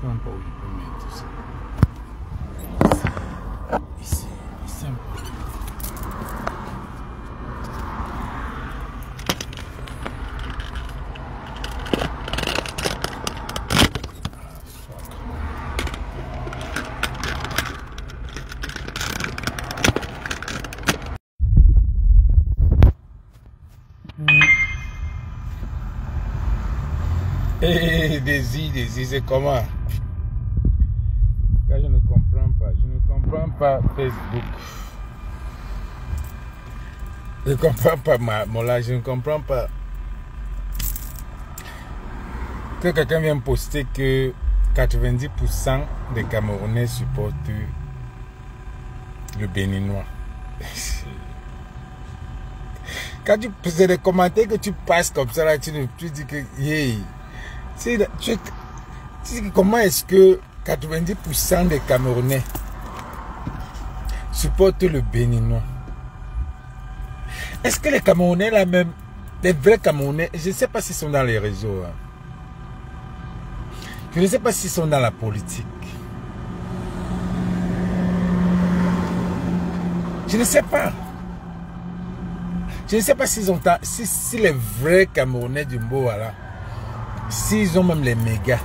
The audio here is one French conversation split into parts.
Je ne sais pas où je peux mettre ça. Ici, ici un peu. Hey, Daisy, c'est comment? Là, je ne comprends pas Facebook. Je ne comprends pas mon là, je ne comprends pas que quelqu'un vienne poster que 90% des Camerounais supportent le Béninois. Quand tu fais des commentaires que tu passes comme ça, là, tu dis que hey, comment est-ce que 90% des Camerounais supportent le Béninois? Est-ce que les Camerounais là même, les vrais Camerounais, je ne sais pas s'ils sont dans les réseaux, hein. Je ne sais pas s'ils sont dans la politique. Je ne sais pas. Je ne sais pas s'ils ont si les vrais Camerounais du Mboa là, s'ils ont même les mégas.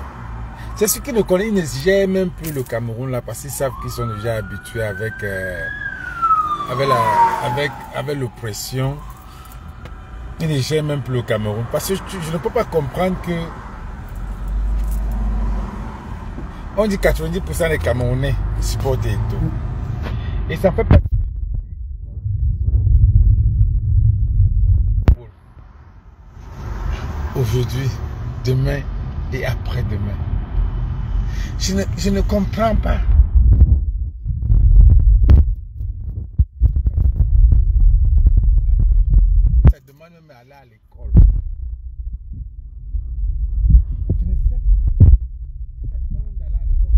C'est ceux qui ne connaissent, ils ne gèrent même plus le Cameroun là parce qu'ils savent qu'ils sont déjà habitués avec l'oppression. Ils ne gèrent même plus le Cameroun. Parce que je ne peux pas comprendre que on dit 90% des Camerounais supportent et tout. Et ça fait pas. Aujourd'hui, demain et après-demain. Je ne comprends pas. Ça demande même d'aller à l'école. Je ne sais pas. Ça demande même d'aller à l'école.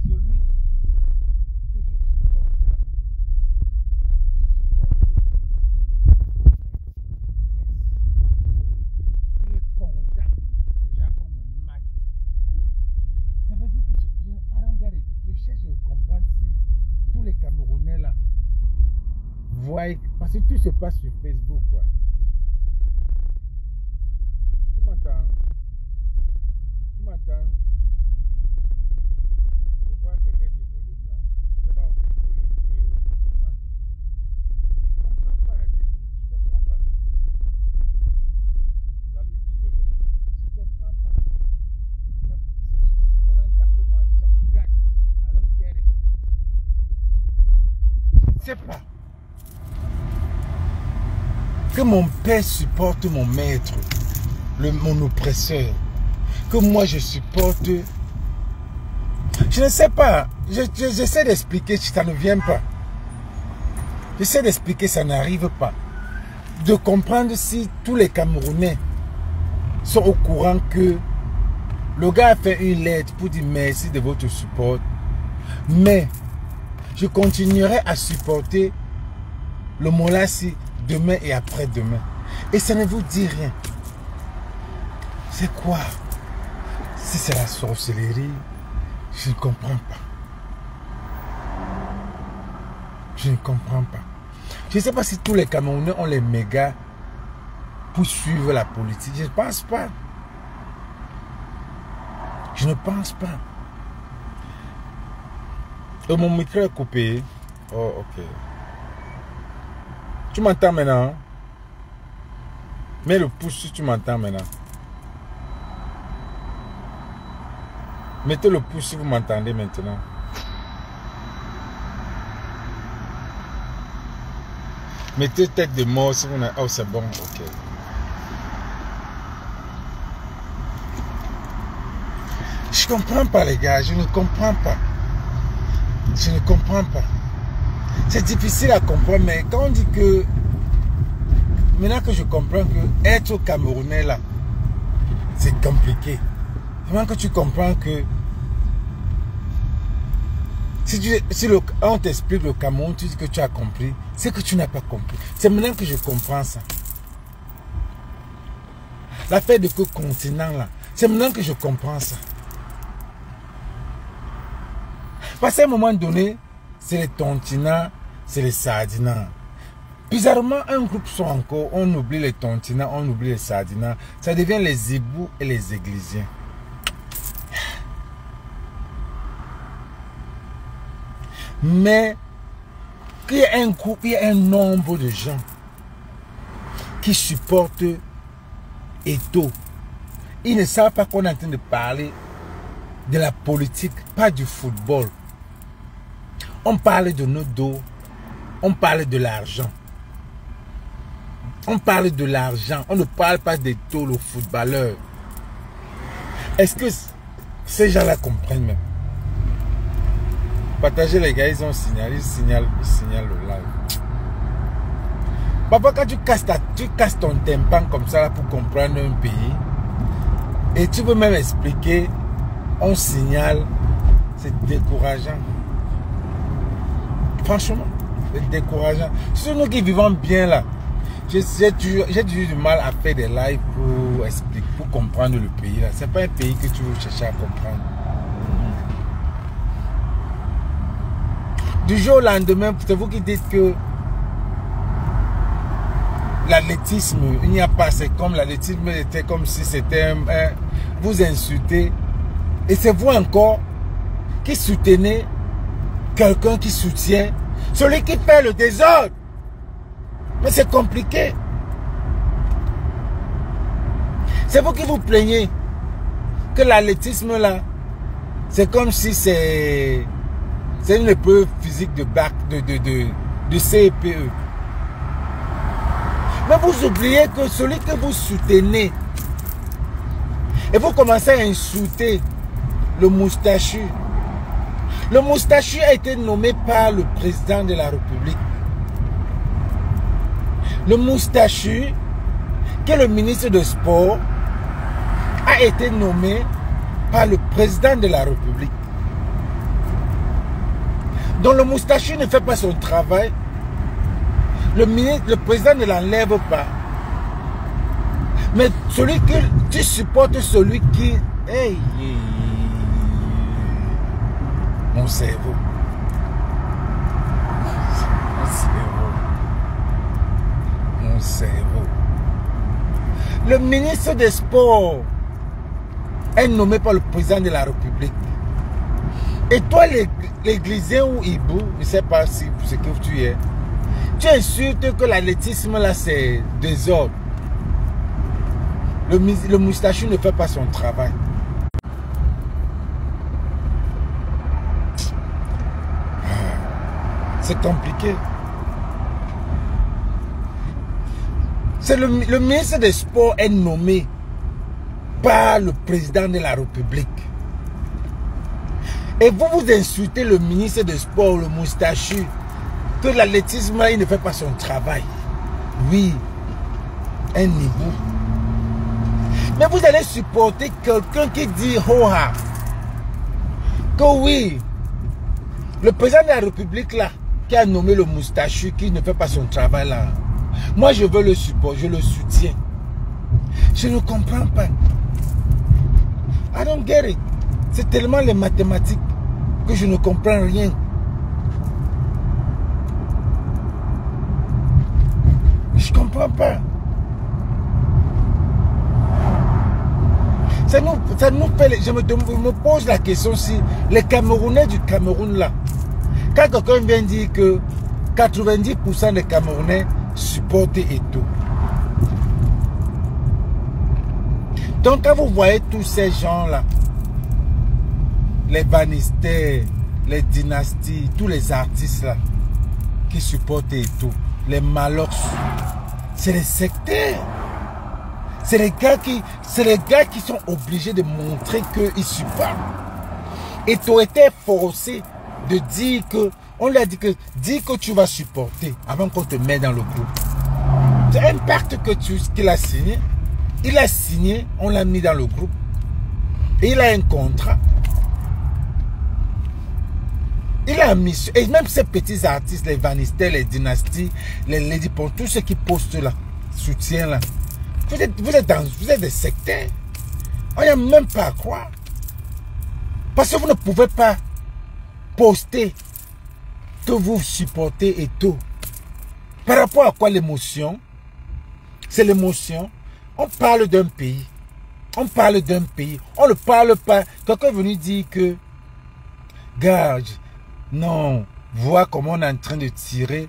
Celui que je supporte là. Il est content. Déjà comme un match. Ça veut dire que je cherche à comprendre si tous les Camerounais là voient, parce que tout se passe sur Facebook quoi. Tu m'entends? Tu m'entends? Je vois quelqu'un du volume là. Je sais pas, le volume que augmente le volume. Je comprends pas, Daisy, je comprends pas. Salut Guy Lebel. Je comprends pas. Mon entendement, ça me gratte. I don't get it. Je ne sais pas. Que mon père supporte mon maître, mon oppresseur. Que moi je supporte. Je ne sais pas. J'essaie d'expliquer, ça ne vient pas. J'essaie d'expliquer, ça n'arrive pas. De comprendre si tous les Camerounais sont au courant que le gars a fait une lettre pour dire merci de votre support. Mais je continuerai à supporter le Molassi demain et après-demain. Et ça ne vous dit rien. C'est quoi? Si c'est la sorcellerie, je ne comprends pas. Je ne comprends pas. Je ne sais pas si tous les Camerounais ont les mégas pour suivre la politique. Je ne pense pas. Je ne pense pas. Et mon micro est coupé. Oh, ok. Tu m'entends maintenant? Mets le pouce si tu m'entends maintenant. Mettez le pouce si vous m'entendez maintenant. Mettez tête de mort si vous n'avez... Oh, c'est bon, ok. Je ne comprends pas, les gars. Je ne comprends pas. Je ne comprends pas. C'est difficile à comprendre, mais quand on dit que... Maintenant que je comprends que être Camerounais, là, c'est compliqué. Maintenant que tu comprends que... Si on t'explique le Cameroun, tu dis que tu as compris, c'est que tu n'as pas compris. C'est maintenant que je comprends ça. l'affaire de que continent là. C'est maintenant que je comprends ça. Parce qu'à un moment donné, c'est les tontinants, c'est les sardinats. Bizarrement, un groupe sont encore, on oublie les tontinants, on oublie les sardinats. Ça devient les ébous et les églisiens. Mais il y a un groupe, il y a un nombre de gens qui supportent Eto'o. Ils ne savent pas qu'on est en train de parler de la politique, pas du football. On parle de nos dos, on parle de l'argent. On parle de l'argent, on ne parle pas d'Eto'o, le footballeur. Est-ce que ces gens-là comprennent même? Partagez les gars, ils ont signalé, ils signalent le live. Papa, quand tu casses ton tympan comme ça là, pour comprendre un pays, et tu veux même expliquer, on signale, c'est décourageant. Franchement, c'est décourageant. C'est nous qui vivons bien là. J'ai toujours du mal à faire des lives pour expliquer, pour comprendre le pays là. C'est pas un pays que tu veux chercher à comprendre. Du jour au lendemain, c'est vous qui dites que l'athlétisme, il n'y a pas, c'est comme l'athlétisme était comme si c'était vous insultez. Et c'est vous encore qui soutenez quelqu'un qui soutient celui qui fait le désordre. Mais c'est compliqué. C'est vous qui vous plaignez que l'athlétisme là, c'est comme si c'est une épreuve physique de bac, de CPE. Mais vous oubliez que celui que vous soutenez, et vous commencez à insulter le moustachu. Le moustachu a été nommé par le président de la République. Le moustachu, qui est le ministre de Sport, a été nommé par le président de la République. Donc le moustachu ne fait pas son travail. Le président ne l'enlève pas. Mais celui que tu supportes, celui qui... Hey, mon cerveau. Mon cerveau. Le ministre des Sports est nommé par le président de la République. Et toi, l'églisien ou hibou, je ne sais pas si ce que tu es, tu insultes que l'athlétisme là c'est désordre. Le moustachu ne fait pas son travail. C'est compliqué. C'est le ministre des Sports est nommé par le président de la République. Et vous insultez le ministre des Sports, le moustachu, que l'athlétisme il ne fait pas son travail. Oui, un hibou. Mais vous allez supporter quelqu'un qui dit Hoha, que oui, le président de la République là, qui a nommé le moustachu, qui ne fait pas son travail là, moi je veux le support, je le soutiens. Je ne comprends pas. I don't get it. C'est tellement les mathématiques que je ne comprends rien. Je comprends pas. Ça nous fait, je me pose la question si les Camerounais du Cameroun là, quand quelqu'un vient dire que 90% des Camerounais supportent Eto'o. Donc quand vous voyez tous ces gens là, les Bannister, les dynasties, tous les artistes là qui supportent Eto'o, les Malox, c'est les sectaires. C'est les gars qui sont obligés de montrer qu'ils supportent. Eto'o était forcé de dire que, on lui a dit que, dis que tu vas supporter avant qu'on te mette dans le groupe. C'est un pacte qu'il a signé. Il a signé, on l'a mis dans le groupe. Et il a un contrat. Il a mis, et même ces petits artistes, les Bannister, les dynasties, les Lady Pon, tous ceux qui postent là, soutiennent là, vous êtes des sectaires. On n'y a même pas à croire. Parce que vous ne pouvez pas poster que vous supportez et tout. Par rapport à quoi l'émotion? C'est l'émotion. On parle d'un pays. On parle d'un pays. On ne parle pas. Quelqu'un est venu dire que, gars, non, vois comment on est en train de tirer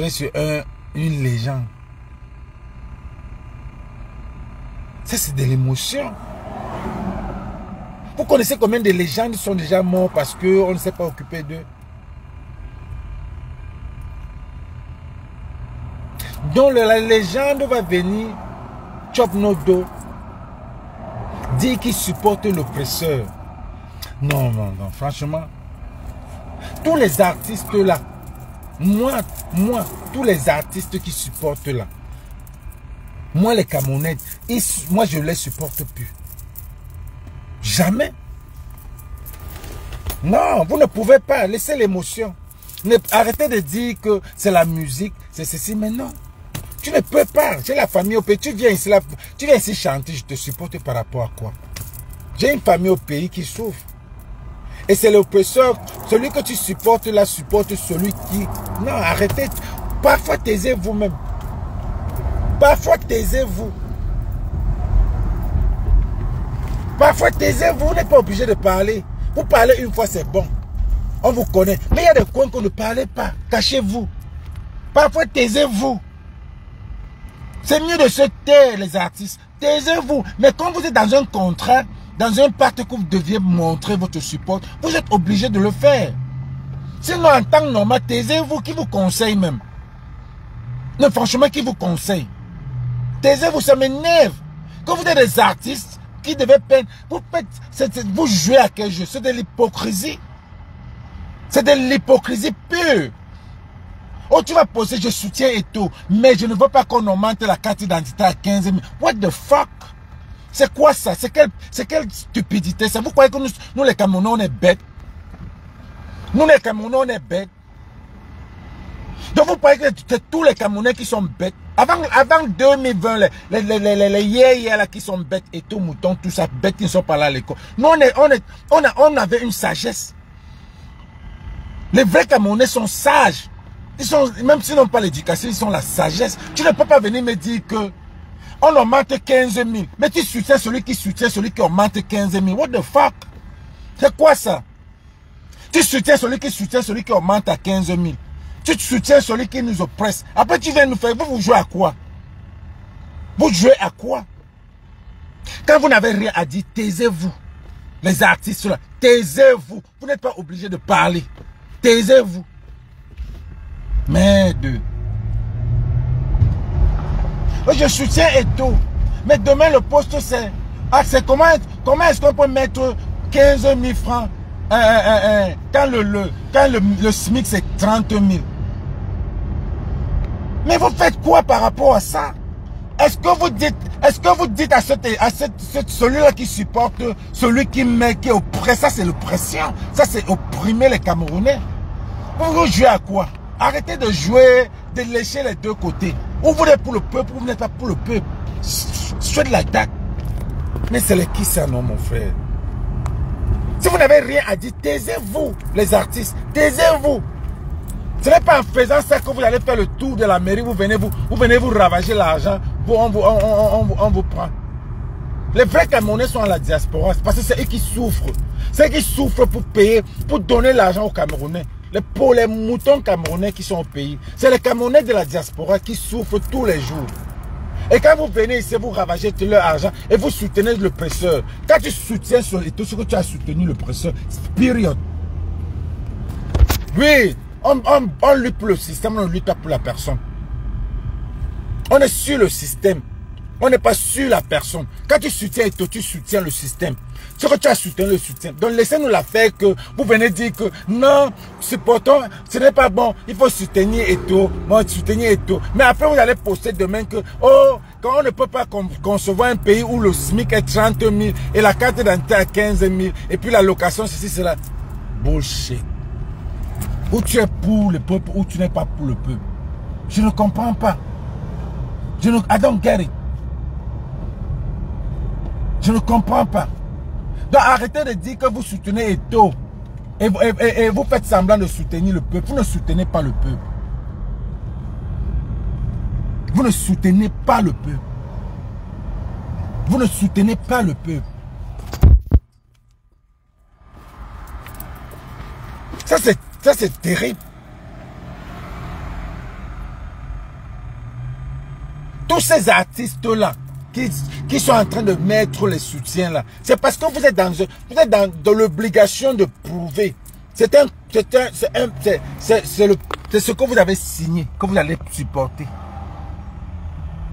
sur une légende. Ça, c'est de l'émotion. Vous connaissez combien de légendes sont déjà morts parce qu'on ne s'est pas occupé d'eux? Donc la légende va venir, chop nos dos, dire qu'il supporte l'oppresseur. Non, non, non, franchement. Tous les artistes là, moi, tous les artistes qui supportent là, moi les Camerounais, moi je ne les supporte plus. Jamais. Non, vous ne pouvez pas, laissez l'émotion. Arrêtez de dire que c'est la musique, c'est ceci, mais non. Tu ne peux pas. J'ai la famille au pays. Tu viens ici chanter, je te supporte par rapport à quoi? J'ai une famille au pays qui souffre. Et c'est l'oppresseur. Celui que tu supportes là, supporte celui qui... Non, arrêtez. Parfois, taisez-vous même. Parfois, taisez-vous. Parfois, taisez-vous. Vous n'êtes pas obligé de parler. Vous parlez une fois, c'est bon. On vous connaît. Mais il y a des coins qu'on ne parle pas. Cachez-vous. Parfois, taisez-vous. C'est mieux de se taire, les artistes. Taisez-vous. Mais quand vous êtes dans un contrat, dans un pacte que vous deviez montrer votre support, vous êtes obligé de le faire. Sinon, en temps normal, taisez-vous. Qui vous conseille même? Non, franchement, qui vous conseille? Taisez-vous, ça m'énerve. Quand vous êtes des artistes qui devaient peindre, vous jouez à quel jeu? C'est de l'hypocrisie. C'est de l'hypocrisie pure. Oh, tu vas poser, je soutiens et tout, mais je ne veux pas qu'on augmente la carte d'identité à 15 000. What the fuck? C'est quoi ça? C'est quelle stupidité? Ça, vous croyez que nous les Camerounais, on est bêtes? Nous les Camerounais, on est bêtes. Donc vous croyez que tous les Camerounais qui sont bêtes? Avant 2020, les yéyés là qui sont bêtes et tout, moutons, tout ça, bêtes qui ne sont pas là à l'école. Nous, on avait une sagesse. Les vrais Camerounais sont sages. Ils sont, même s'ils n'ont pas l'éducation, ils sont la sagesse. Tu ne peux pas venir me dire que on augmente 15 000. Mais tu soutiens celui qui augmente 15 000. What the fuck? C'est quoi ça? Tu soutiens celui qui augmente à 15 000. Tu soutiens celui qui nous oppresse. Après tu viens nous faire, vous jouez à quoi? Vous jouez à quoi? Quand vous n'avez rien à dire, taisez-vous. Les artistes là, taisez-vous. Vous n'êtes pas obligé de parler. Taisez-vous. Merde. Je soutiens et tout. Mais demain le poste c'est... Ah, c'est comment est-ce qu'on peut mettre 15 000 francs quand le SMIC c'est 30 000? Mais vous faites quoi par rapport à ça? Est-ce que vous dites à celui-là qui supporte, celui qui oppresse, ça c'est l'oppression, ça c'est opprimer les Camerounais. Vous jouez à quoi? Arrêtez de jouer, de lécher les deux côtés. Ou vous êtes pour le peuple, ou vous n'êtes pas pour le peuple. Straight like that. Mais c'est le qui ça, non, mon frère? Si vous n'avez rien à dire, taisez-vous, les artistes. Taisez-vous. Ce n'est pas en faisant ça que vous allez faire le tour de la mairie. Vous venez vous ravager l'argent. On vous prend. Les vrais Camerounais sont à la diaspora. Parce que c'est eux qui souffrent. C'est eux qui souffrent pour payer, pour donner l'argent aux Camerounais. Pour les moutons camerounais qui sont au pays. C'est les Camerounais de la diaspora qui souffrent tous les jours. Et quand vous venez ici, vous ravagez tout leur argent et vous soutenez l'oppresseur. Quand tu soutiens tout ce que tu as soutenu l'oppresseur, période. Oui, on lutte pour le système, on ne lutte pas pour la personne. On est sur le système. On n'est pas sur la personne. Quand tu soutiens Eto'o, tu soutiens le système. Ce que tu as soutenu le soutien. Donc laissez-nous la faire que vous venez dire que non, supportons, ce n'est pas bon. Il faut soutenir Eto'o. Moi, soutenir Eto'o. Mais après, vous allez poster demain que, oh, quand on ne peut pas concevoir un pays où le SMIC est 30 000 et la carte d'identité à 15 000 et puis la location, ceci, cela. Bullshit. Ou tu es pour le peuple ou tu n'es pas pour le peuple. Je ne comprends pas. I don't get it. Je ne comprends pas. Donc arrêtez de dire que vous soutenez Eto'o et vous faites semblant de soutenir le peuple. Vous ne soutenez pas le peuple. Vous ne soutenez pas le peuple. Vous ne soutenez pas le peuple. Ça c'est terrible. Tous ces artistes-là qui sont en train de mettre les soutiens là, c'est parce que vous êtes dans l'obligation de prouver. C'est ce que vous avez signé, que vous allez supporter.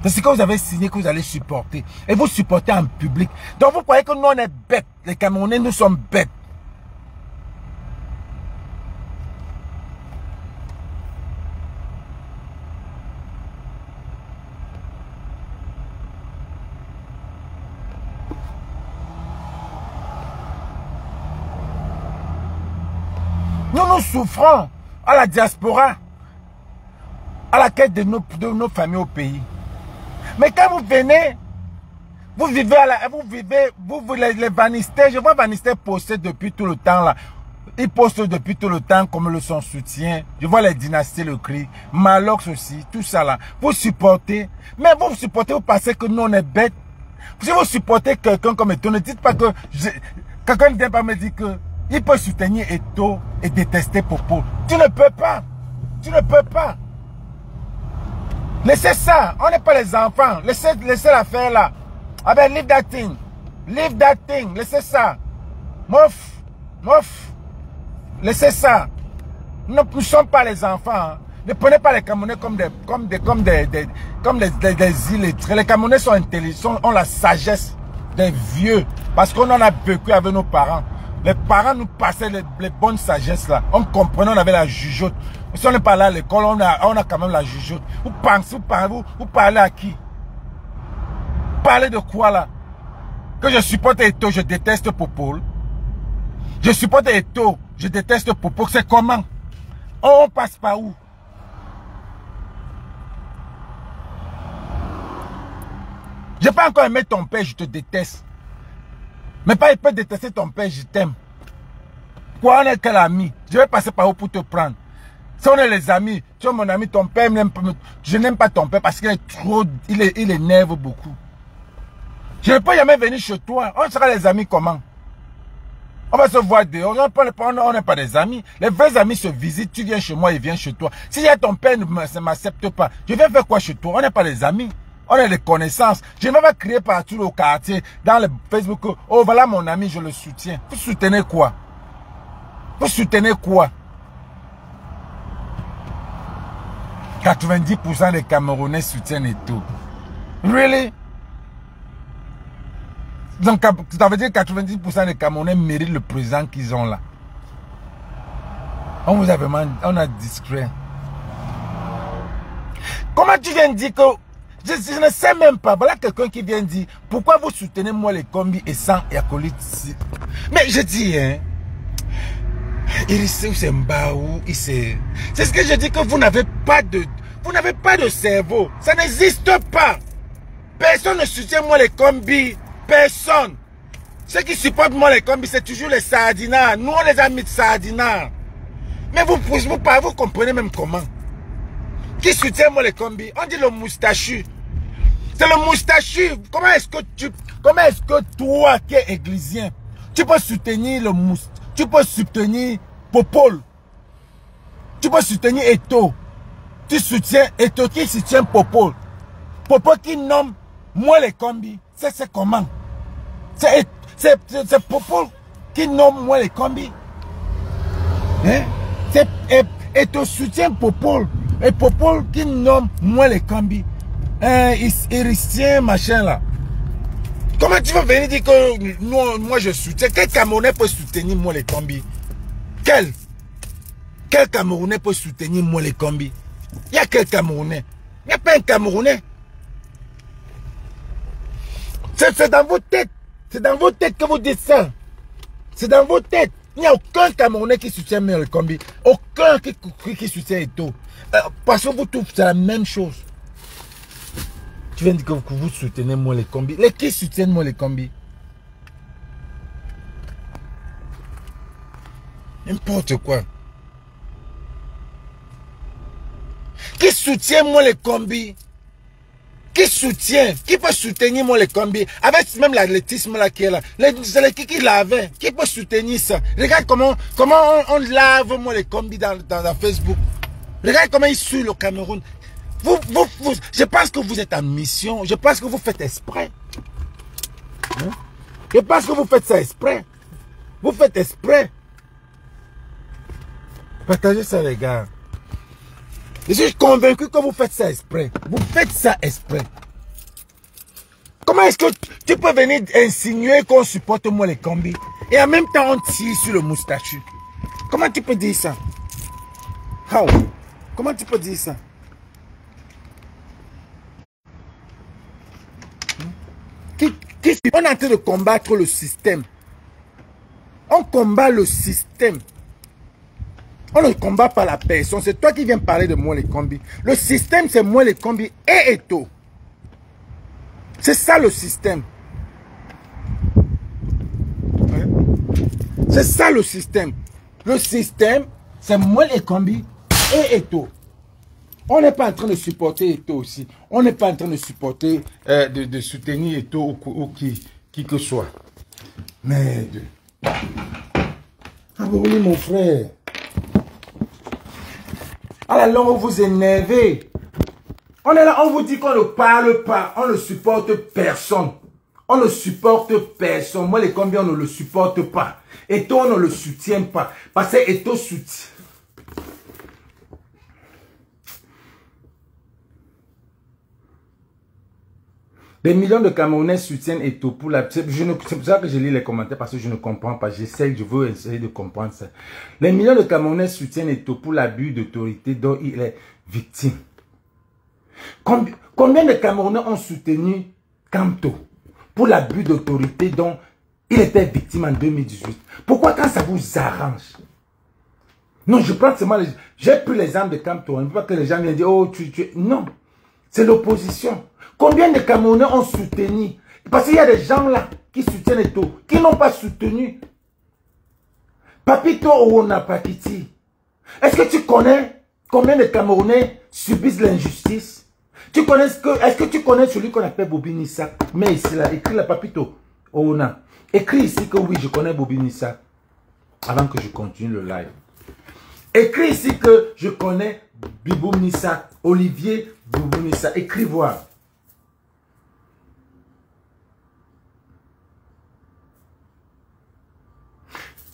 C'est ce que vous avez signé, que vous allez supporter. Et vous supportez en public. Donc vous croyez que nous on est bêtes. Les Camerounais, nous sommes bêtes. Nous souffrons à la diaspora, à la quête de nos familles au pays. Mais quand vous venez, vous vivez les Vanistés. Je vois Vanistés poster depuis tout le temps là. Ils postent depuis tout le temps comme le son soutien. Je vois les dynasties, le cri, Malox aussi, tout ça là. Vous supportez, mais vous supportez, vous pensez que nous on est bêtes. Si vous supportez quelqu'un comme Eto'o, ne dites pas que quelqu'un ne vient pas me dire que il peut soutenir Eto'o et détester Popo. Tu ne peux pas. Tu ne peux pas. Laissez ça. On n'est pas les enfants. Laissez l'affaire là. Ah ben, leave that thing. Leave that thing. Laissez ça. Mof. Mof. Laissez ça. Nous ne sommes pas les enfants. Hein. Ne prenez pas les Camerounais comme des illettrés. Les Camerounais sont intelligents, ont la sagesse des vieux. Parce qu'on en a vécu avec nos parents. Les parents nous passaient les bonnes sagesses là. On comprenait, on avait la jugeote. Si on n'est pas là à l'école, on a quand même la jugeote. Vous pensez, vous parlez à qui? Vous parlez de quoi là? Que je supporte Eto'o, je déteste Popo. Je supporte Eto'o, je déteste Popo. C'est comment? On passe par où? Je n'ai pas encore aimé ton père, je te déteste. Mais pas il peut détester ton père, je t'aime. Quoi, on est quel ami? Je vais passer par où pour te prendre? Si on est les amis, tu es mon ami, ton père n'aime pas. Je n'aime pas ton père parce qu'il est trop. Il énerve beaucoup. Je ne peux jamais venir chez toi. On sera les amis comment? On va se voir dehors. On n'est pas des amis. Les vrais amis se visitent. Tu viens chez moi, il vient chez toi. Si ton père ne m'accepte pas, je viens faire quoi chez toi? On n'est pas des amis. On a des connaissances. Je ne vais pas crier partout au quartier, dans le Facebook. Oh, voilà mon ami, je le soutiens. Vous soutenez quoi? Vous soutenez quoi? 90% des Camerounais soutiennent Eto'o. Really? Donc, ça veut dire que 90% des Camerounais méritent le président qu'ils ont là. On vous a vraiment... On a discret. Comment tu viens de dire que... Je ne sais même pas. Voilà quelqu'un qui vient dire pourquoi vous soutenez moi les combis et sans acolytes ici. Mais je dis, hein, c'est ce que je dis, que vous n'avez pas de cerveau. Ça n'existe pas. Personne ne soutient moi les combis. Personne. Ceux qui supportent moi les combis, c'est toujours les sardinards. Nous, on les a mis de sardinards. Mais vous comprenez même comment. Qui soutient moi les combis? On dit le moustachu. C'est le moustachu. Comment est-ce que toi qui es églisien, tu peux soutenir le moustachu, tu peux soutenir Popol, tu peux soutenir Eto'o, tu soutiens Eto'o qui soutient Popol, Popol qui nomme moi les combis. C'est comment? C'est Popol qui nomme moi les combis. Hein? Eto'o soutient Popol. Et Popol qui nomme moi les combis. Héristien, machin là. Comment tu vas venir dire que moi je soutiens? Quel Camerounais peut soutenir moi les combis? Quel Camerounais peut soutenir moi les combis? Il y a quel Camerounais? Il n'y a pas un Camerounais. C'est dans vos têtes. C'est dans vos têtes que vous dites ça. C'est dans vos têtes. Il n'y a aucun Camerounais qui soutient moi les combis. Aucun qui soutient Eto'o. Parce que vous tous, c'est la même chose. Tu viens de dire que vous soutenez moi les combis. Les qui soutiennent moi les combis? N'importe quoi. Qui soutient moi les combis? Qui soutient? Qui peut soutenir moi les combis? Avec même l'athlétisme là qui est là. C'est les qui l'avait. Qui peut soutenir ça? Regarde comment on lave moi les combis dans Facebook. Regarde comment ils suivent le Cameroun. Je pense que vous êtes en mission. Je pense que vous faites exprès. Hein? Je pense que vous faites ça exprès. Vous faites exprès. Partagez ça les gars. Je suis convaincu que vous faites ça exprès. Vous faites ça exprès. Comment est-ce que tu peux venir insinuer qu'on supporte moi les combis et en même temps on tire sur le moustachu? Comment tu peux dire ça? How? Comment tu peux dire ça? On est en train de combattre le système. On combat le système. On ne combat pas la personne. C'est toi qui viens parler de moi les combis. Le système, c'est moi les combis et Eto. C'est ça le système. Ouais. C'est ça le système. Le système, c'est moi les combis et Eto. On n'est pas en train de supporter Eto aussi. On n'est pas en train de supporter, de soutenir Eto ou qui que soit. Merde. Ah oui, mon frère. À la longue, vous énervez. On est là, on vous dit qu'on ne parle pas, on ne supporte personne. On ne supporte personne. Moi, les combien, on ne le supporte pas. Eto, on ne le soutient pas. Parce que Eto soutient. Des millions de Camerounais soutiennent Eto pour la... C'est pour ça que je lis les commentaires parce que je ne comprends pas. J'essaie, je veux essayer de comprendre ça. Les millions de Camerounais soutiennent Eto pour l'abus d'autorité dont il est victime. Combien de Camerounais ont soutenu Kamto pour l'abus d'autorité dont il était victime en 2018? Pourquoi quand ça vous arrange? Non, je prends seulement... J'ai pris l'exemple de Kamto. On ne veut pas que les gens viennent dire, oh, Non, c'est l'opposition. Combien de Camerounais ont soutenu? Parce qu'il y a des gens là qui soutiennent Eto, qui n'ont pas soutenu Papito Owona Pakiti. Est-ce que tu connais combien de Camerounais subissent l'injustice? Est-ce que tu connais celui qu'on appelle Bobi Nissa? Mais ici là, écris la Papito Owona. Écris ici que oui, je connais Bobi Nissa. Avant que je continue le live. Écris ici que je connais Bibou Nissa, Olivier Bibou Nissa. Écris voir.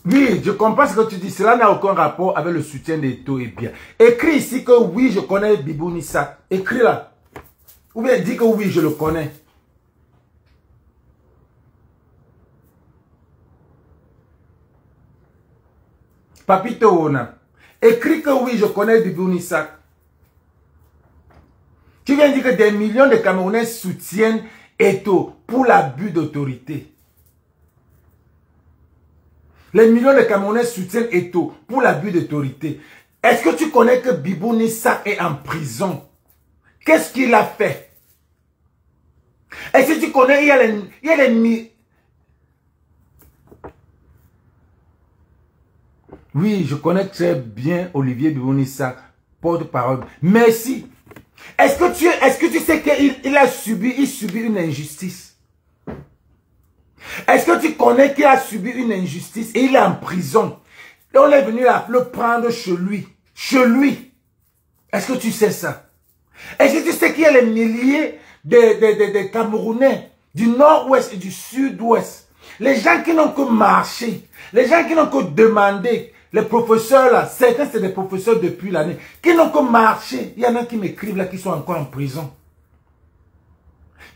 Oui, je comprends ce que tu dis. Cela n'a aucun rapport avec le soutien d'Eto et bien. Écris ici que oui, je connais Bibou Nissa. Écris là. Ou bien dis que oui, je le connais. Papito Owona. Écris que oui, je connais Bibou Nissa. Tu viens dire que des millions de Camerounais soutiennent Eto pour l'abus d'autorité. Les millions de Camerounais soutiennent Eto pour l'abus d'autorité. Est-ce que tu connais que Bibou Nissa est en prison? Qu'est-ce qu'il a fait? Est-ce que tu connais, il y a les... Oui, je connais très bien Olivier Bibou Nissa, porte-parole. Merci. Est-ce que tu sais qu'il subit une injustice? Est-ce que tu connais qu'il a subi une injustice et il est en prison? Et on est venu là, le prendre chez lui. Chez lui. Est-ce que tu sais ça? Est-ce que tu sais qu'il y a les milliers de Camerounais du nord-ouest et du sud-ouest? Les gens qui n'ont que marché, les gens qui n'ont que demandé, les professeurs là, certains c'est des professeurs depuis l'année, qui n'ont que marché. Il y en a qui m'écrivent là, qui sont encore en prison.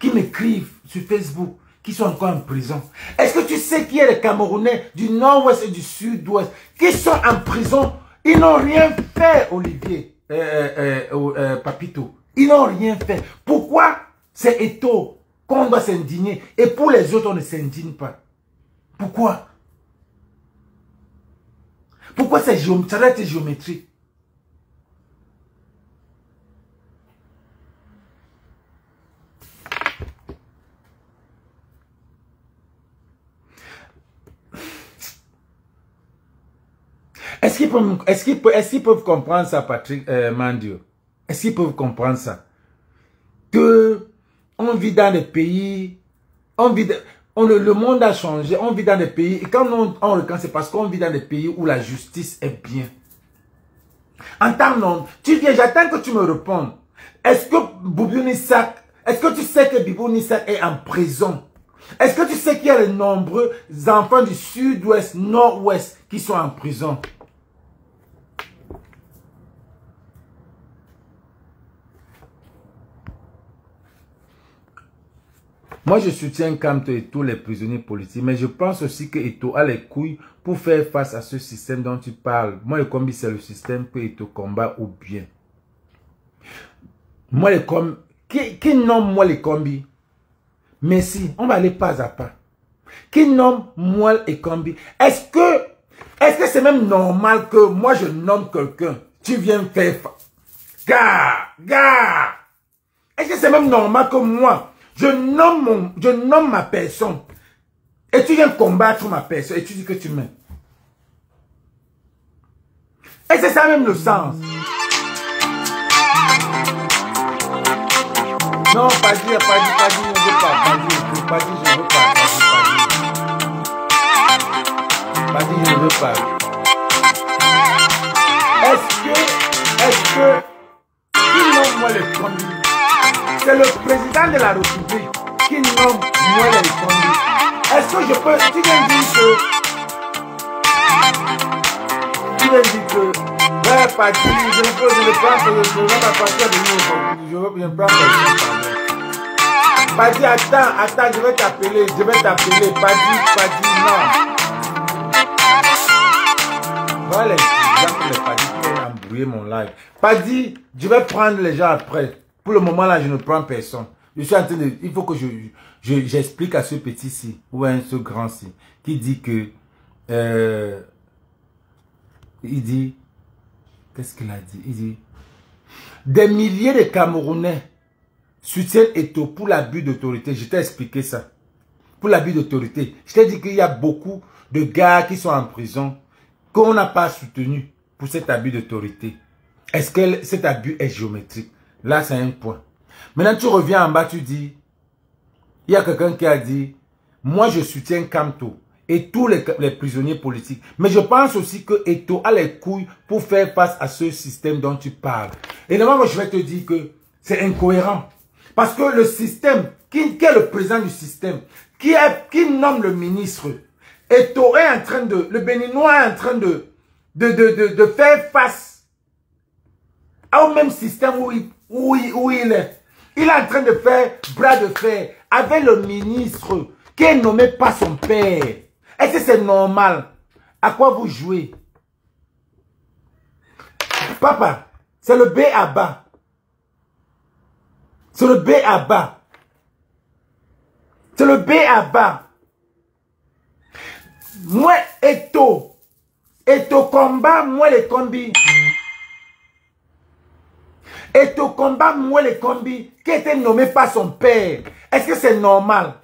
Qui m'écrivent sur Facebook. Qui sont encore en prison. Est-ce que tu sais qu'il y a des Camerounais du nord-ouest et du sud-ouest qui sont en prison? Ils n'ont rien fait, Olivier, Papito. Ils n'ont rien fait. Pourquoi c'est Eto qu'on doit s'indigner et pour les autres, on ne s'indigne pas? Pourquoi? Pourquoi ça doit être géométrique? Est-ce qu'ils peuvent comprendre ça, Patrick Mandio? Est-ce qu'ils peuvent comprendre ça? Que on vit dans des pays, le monde a changé, on vit dans des pays, et quand on reconnaît, c'est parce qu'on vit dans des pays où la justice est bien. En temps non, tu viens, j'attends que tu me répondes. Est-ce que Boubou Nissak, est-ce que tu sais que Boubou Nissak est en prison? Est-ce que tu sais qu'il y a de nombreux enfants du sud-ouest, nord-ouest qui sont en prison? Moi, je soutiens Kamto et tous les prisonniers politiques, mais je pense aussi que Eto'o a les couilles pour faire face à ce système dont tu parles. Moi, le combi, c'est le système que Eto'o combat ou bien. Moi, les combis, qui nomme moi les combis? Mais si, on va aller pas à pas. Qui nomme moi les combis? Est-ce que c'est même normal que moi je nomme quelqu'un? Tu viens me faire gars. Est-ce que c'est même normal que moi je nomme ma personne et tu viens combattre ma personne et tu dis que tu m'aimes? Et c'est ça même le sens. Non, pas dire, je ne veux pas. Pas dire, je ne veux pas. Pas dire, je ne veux pas. Est-ce que, qui nomme moi les combis? C'est le président de la République qui nomme moi les combis. Est-ce que je peux, tu viens dire que, ouais, pas dire, je ne prends pas, je vais à partir de nous, je veux bien prendre le pas dit, attends, je vais t'appeler, pas dit, non. Voilà, pas dit, tu vas embrouiller mon live. Pas dit, je vais prendre les gens après. Pour le moment là, je ne prends personne. Je suis en train de, il faut que j'explique à ce petit-ci, ou à ce grand-ci, qui dit que, il dit, qu'est-ce qu'il a dit? Il dit, des milliers de Camerounais soutiennent Eto'o pour l'abus d'autorité. Je t'ai expliqué ça. Pour l'abus d'autorité. Je t'ai dit qu'il y a beaucoup de gars qui sont en prison qu'on n'a pas soutenu pour cet abus d'autorité. Est-ce que cet abus est géométrique? Là, c'est un point. Maintenant, tu reviens en bas, tu dis, il y a quelqu'un qui a dit, moi, je soutiens Kamto et tous les prisonniers politiques. Mais je pense aussi que Eto'o a les couilles pour faire face à ce système dont tu parles. Et normalement, je vais te dire que c'est incohérent. Parce que le système, qui est le président du système, qui nomme le ministre, Eto'o est en train de, le Béninois est en train de faire face au même système où il est. Il est en train de faire bras de fer avec le ministre qui est nommé par son père. Est-ce que c'est normal? À quoi vous jouez? Papa, c'est le B à bas. C'est le B à bas. C'est le B à bas. Moi, Eto'o combat, moi les combis. Eto'o combat, moi les combis, qui était nommé par son père. Est-ce que c'est normal?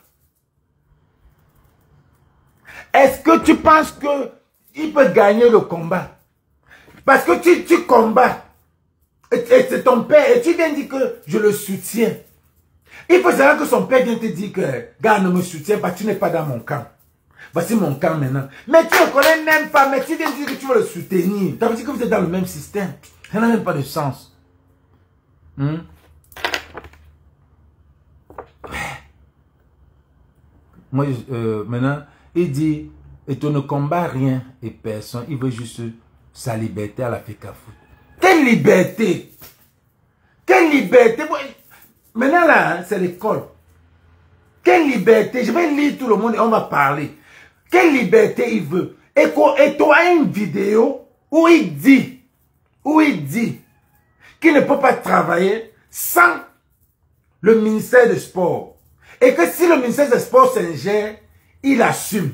Est-ce que tu penses que il peut gagner le combat? Parce que tu combats. Et c'est ton père, et tu viens dire que je le soutiens. Il faut savoir que son père vient te dire que, gars, ne me soutiens pas, tu n'es pas dans mon camp. Voici mon camp maintenant. Mais tu ne le connais même pas, mais tu viens dire que tu veux le soutenir. Ça veut dire que vous êtes dans le même système. Ça n'a même pas de sens. Moi, maintenant, il dit, et tu ne combats rien et personne, il veut juste sa liberté à la Fekafou. Quelle liberté? Quelle liberté? Maintenant là, c'est l'école. Quelle liberté? Je vais lire tout le monde et on va parler. Quelle liberté il veut? Et tu as une vidéo où il dit qu'il ne peut pas travailler sans le ministère des Sports. Et que si le ministère des Sports s'ingère, il assume.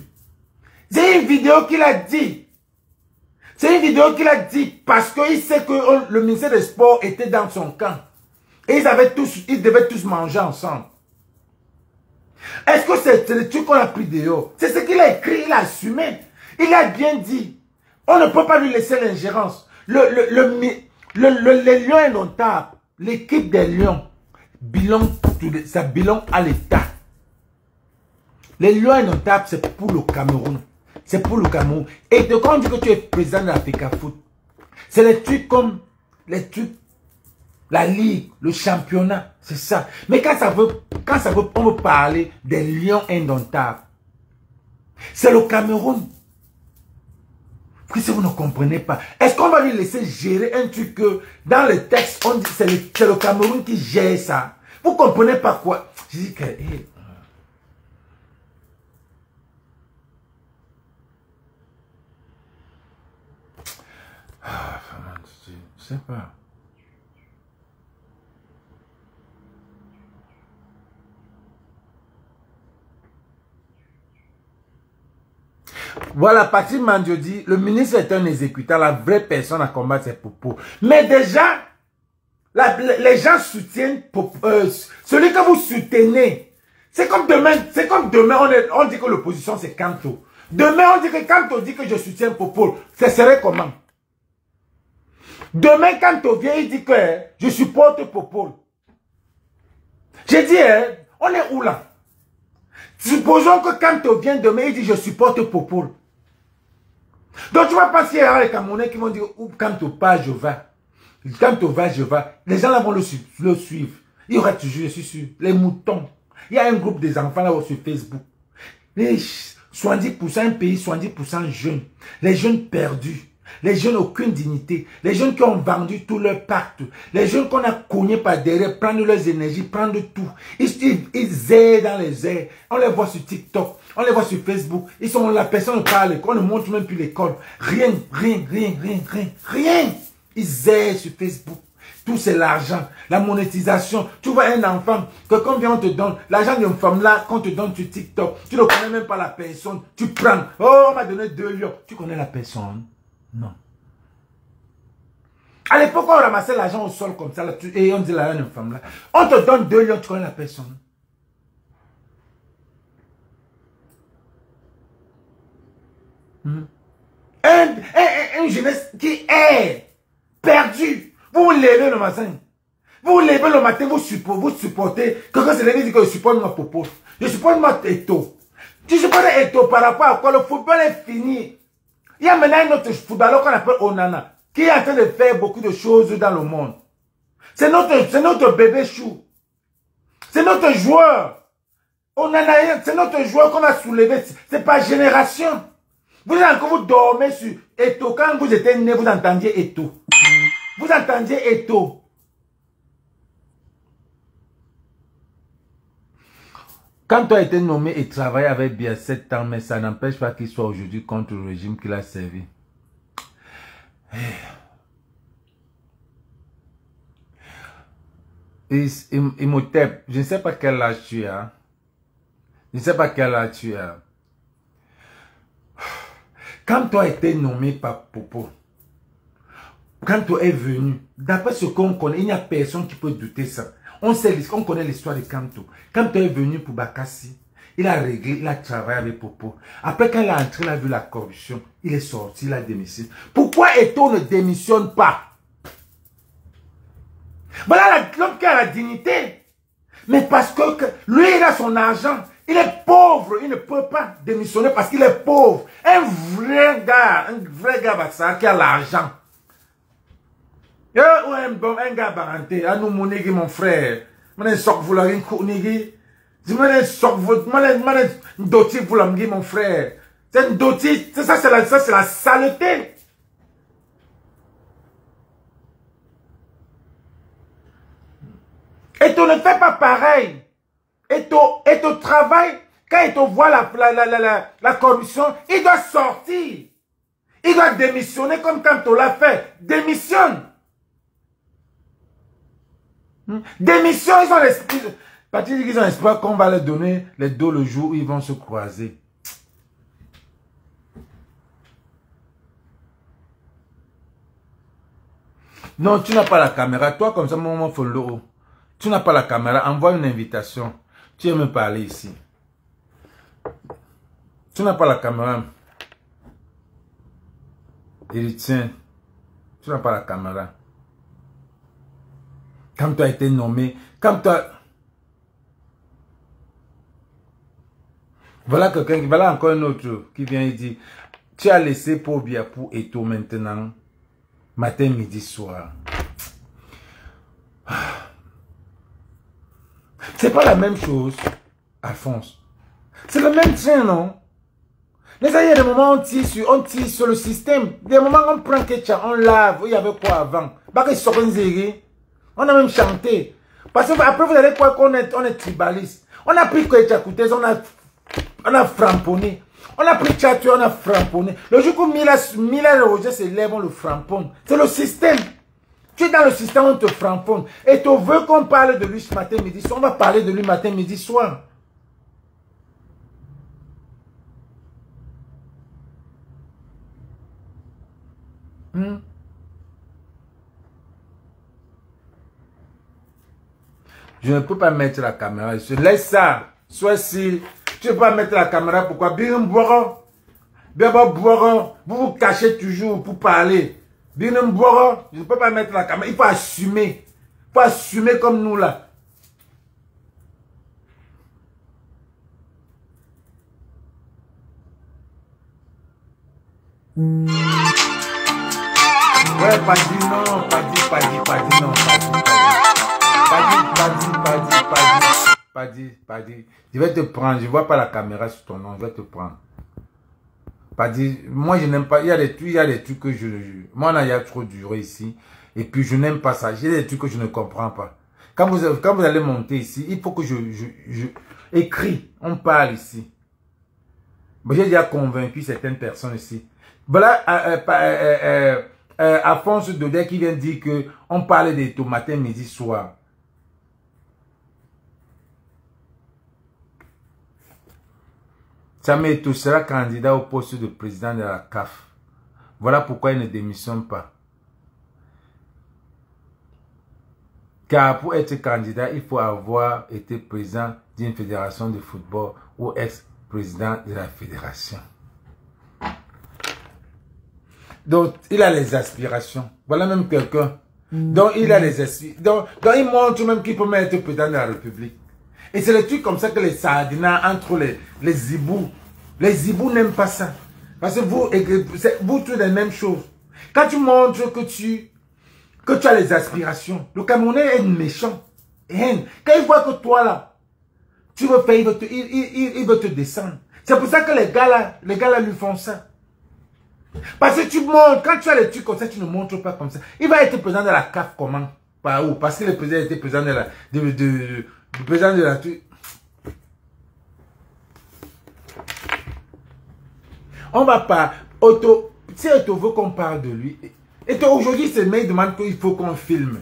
C'est une vidéo qu'il a dit. C'est une vidéo qu'il a dit parce qu'il sait que le ministère des Sports était dans son camp. Et ils devaient tous manger ensemble. Est-ce que c'est le truc qu'on a pris dehors? C'est ce qu'il a écrit, il a assumé. Il a bien dit. On ne peut pas lui laisser l'ingérence. Les Lions indomptables, l'équipe des Lions, ça bilan à l'État. Les Lions indomptables, c'est pour le Cameroun. C'est pour le Cameroun. Et de quand on dit que tu es président de l'Africa Foot, c'est les trucs comme les trucs, la ligue, le championnat, c'est ça. Mais quand ça veut, on veut parler des Lions indomptables, c'est le Cameroun. Si vous ne comprenez pas, est-ce qu'on va lui laisser gérer un truc que dans le texte, on dit c'est le Cameroun qui gère ça? Vous ne comprenez pas quoi? Je dis que... je sais pas. Voilà, Patrick Mandio dit, le ministre est un exécutant, la vraie personne à combattre, c'est Popo. Mais déjà, les gens soutiennent celui que vous soutenez. C'est comme demain, on dit que l'opposition c'est Kanto. Demain, on dit que Kanto dit que je soutiens Popo. Ce serait comment? Demain, Kanto vient, il dit que je supporte Popo. J'ai dit, on est où là? Supposons que Kanto vient demain, il dit je supporte Popo. Donc tu vas penser qu'il y aura les Camerounais qui vont dire où Kanto pas, je vais. Kanto va, je vais. Les gens là vont le suivre. Il y aura toujours, je suis sûr, les moutons. Il y a un groupe des enfants là sur Facebook. Les 70%, un pays, 70% jeunes. Les jeunes perdus. Les jeunes aucune dignité. Les jeunes qui ont vendu tout leur pacte. Les jeunes qu'on a cognés par derrière, prendre leurs énergies, prendre tout. Ils aident dans les airs. On les voit sur TikTok. On les voit sur Facebook. Ils sont, la personne ne parle. On ne montre même plus l'école. Rien. Ils aident sur Facebook. Tout c'est l'argent, la monétisation. Tu vois un enfant, que combien on te donne, l'argent d'une femme là, qu'on te donne sur TikTok, tu ne connais même pas la personne, tu prends, oh on m'a donné 2 lions, tu connais la personne? Non. À l'époque on ramassait l'argent au sol comme ça, là, et on dit l'argent d'une femme là, on te donne 2 lions, tu connais la personne? Une jeunesse qui est perdue. Vous vous levez le matin. Vous vous levez le matin, vous supportez. Quelqu'un se lève et dit que je supporte ma Popo. Je supporte ma Eto. Tu supportes Eto par rapport à quoi? Le football est fini. Il y a maintenant un autre footballeur qu'on appelle Onana, qui est en train de faire beaucoup de choses dans le monde. C'est notre bébé chou. C'est notre joueur. Onana, c'est notre joueur qu'on a soulevé. C'est par génération. Vous dormez sur Eto. Quand vous étiez né, vous entendiez Eto. Vous entendiez Eto. Quand tu as été nommé et travaillé avec bien 7 ans, mais ça n'empêche pas qu'il soit aujourd'hui contre le régime qu'il a servi. Imhotep, je ne sais pas quel âge tu as. Je ne sais pas quel âge tu as. Quand tu as été nommé par Popo, quand tu es venu, d'après ce qu'on connaît, il n'y a personne qui peut douter ça. On connaît l'histoire de Kanto. Quand tu es venu pour Bakassi, il a réglé, il a travaillé avec Popo. Après, quand il est entré, il a vu la corruption. Il est sorti, il a démissionné. Pourquoi Eto ne démissionne pas? Voilà l'homme qui a la dignité. Mais parce que lui, il a son argent. Il est pauvre, il ne peut pas démissionner parce qu'il est pauvre. Un vrai gars Baksa qui a l'argent. Un gars baranté, à nous monégui mon frère. Je sok vous la nigi. Je sok vous, doti vous la mon frère. C'est une doti, ça c'est la saleté. Et tu ne fais pas pareil. Et tu travailles, quand il te voit la corruption, il doit sortir. Il doit démissionner comme quand tu l'as fait. Démissionne. Démission, ils ont l'esprit. Patrick dit qu'ils ont l'espoir qu'on va leur donner les dos le jour où ils vont se croiser. Non, tu n'as pas la caméra. Toi, comme ça, mon follow. Tu n'as pas la caméra. Envoie une invitation. Tu veux me parler ici. Tu n'as pas la caméra. Il dit, tiens, tu n'as pas la caméra. Quand tu as été nommé, quand tu as... Voilà quelqu'un, voilà encore un autre qui vient et dit, tu as laissé Paul Biya pour Eto'o maintenant, matin, midi, soir. C'est pas la même chose, Alphonse. C'est le même train, non? Mais ça, il y a des moments où on tire sur le système. Des moments où on prend Ketcha, on lave. Il y avait quoi avant? On a même chanté. Parce que après, vous allez croire qu'on est tribaliste. On a pris Ketcha Koutez, on a framponné. On a pris Tchatu, on a framponné. Le jour où Mila Roger se lève, on le framponne. C'est le système. Tu es dans le système, on te framponne. Et tu veux qu'on parle de lui ce matin, midi, soir. On va parler de lui matin, midi, soir. Je ne peux pas mettre la caméra. Je laisse ça. Sois si tu ne peux pas mettre la caméra. Pourquoi? Bien boire. Vous vous cachez toujours pour parler. Bien boire. Je ne peux pas mettre la caméra. Il faut assumer. Il faut assumer comme nous là. Ouais, pas dit non, pas dit non, pas dit. Je vais te prendre, je vois pas la caméra sur ton nom, je vais te prendre. Pas dit, moi je n'aime pas, il y a des trucs que moi il y a trop duré ici, et puis je n'aime pas ça, j'ai des trucs que je ne comprends pas. Quand vous allez monter ici, il faut que je écris, on parle ici. J'ai déjà convaincu certaines personnes ici. Voilà, Alphonse Dodé qui vient dire que on parle des tomates midi soir. Samuel Eto'o sera candidat au poste de président de la CAF. Voilà pourquoi il ne démissionne pas. Car pour être candidat, il faut avoir été président d'une fédération de football ou ex-président de la fédération. Donc, il a les aspirations. Voilà même quelqu'un. Donc, il a les aspirations. Donc, il montre même qu'il peut même être président de la République. Et c'est le truc comme ça que les sardinats entre les zibous. Les zibous n'aiment pas ça. Parce que vous tous les mêmes choses. Quand tu montres que tu as les aspirations, le Camerounais est méchant. Quand il voit que toi là, tu veux faire, il veut te descendre. C'est pour ça que les gars là lui font ça. Parce que tu montres, quand tu as les trucs comme ça, tu ne montres pas comme ça. Il va être président de la CAF comment? Par où? Parce que le président était président de la on va pas si Eto'o veut qu'on parle de lui. Eto'o aujourd'hui c'est me demande qu'il faut qu'on filme.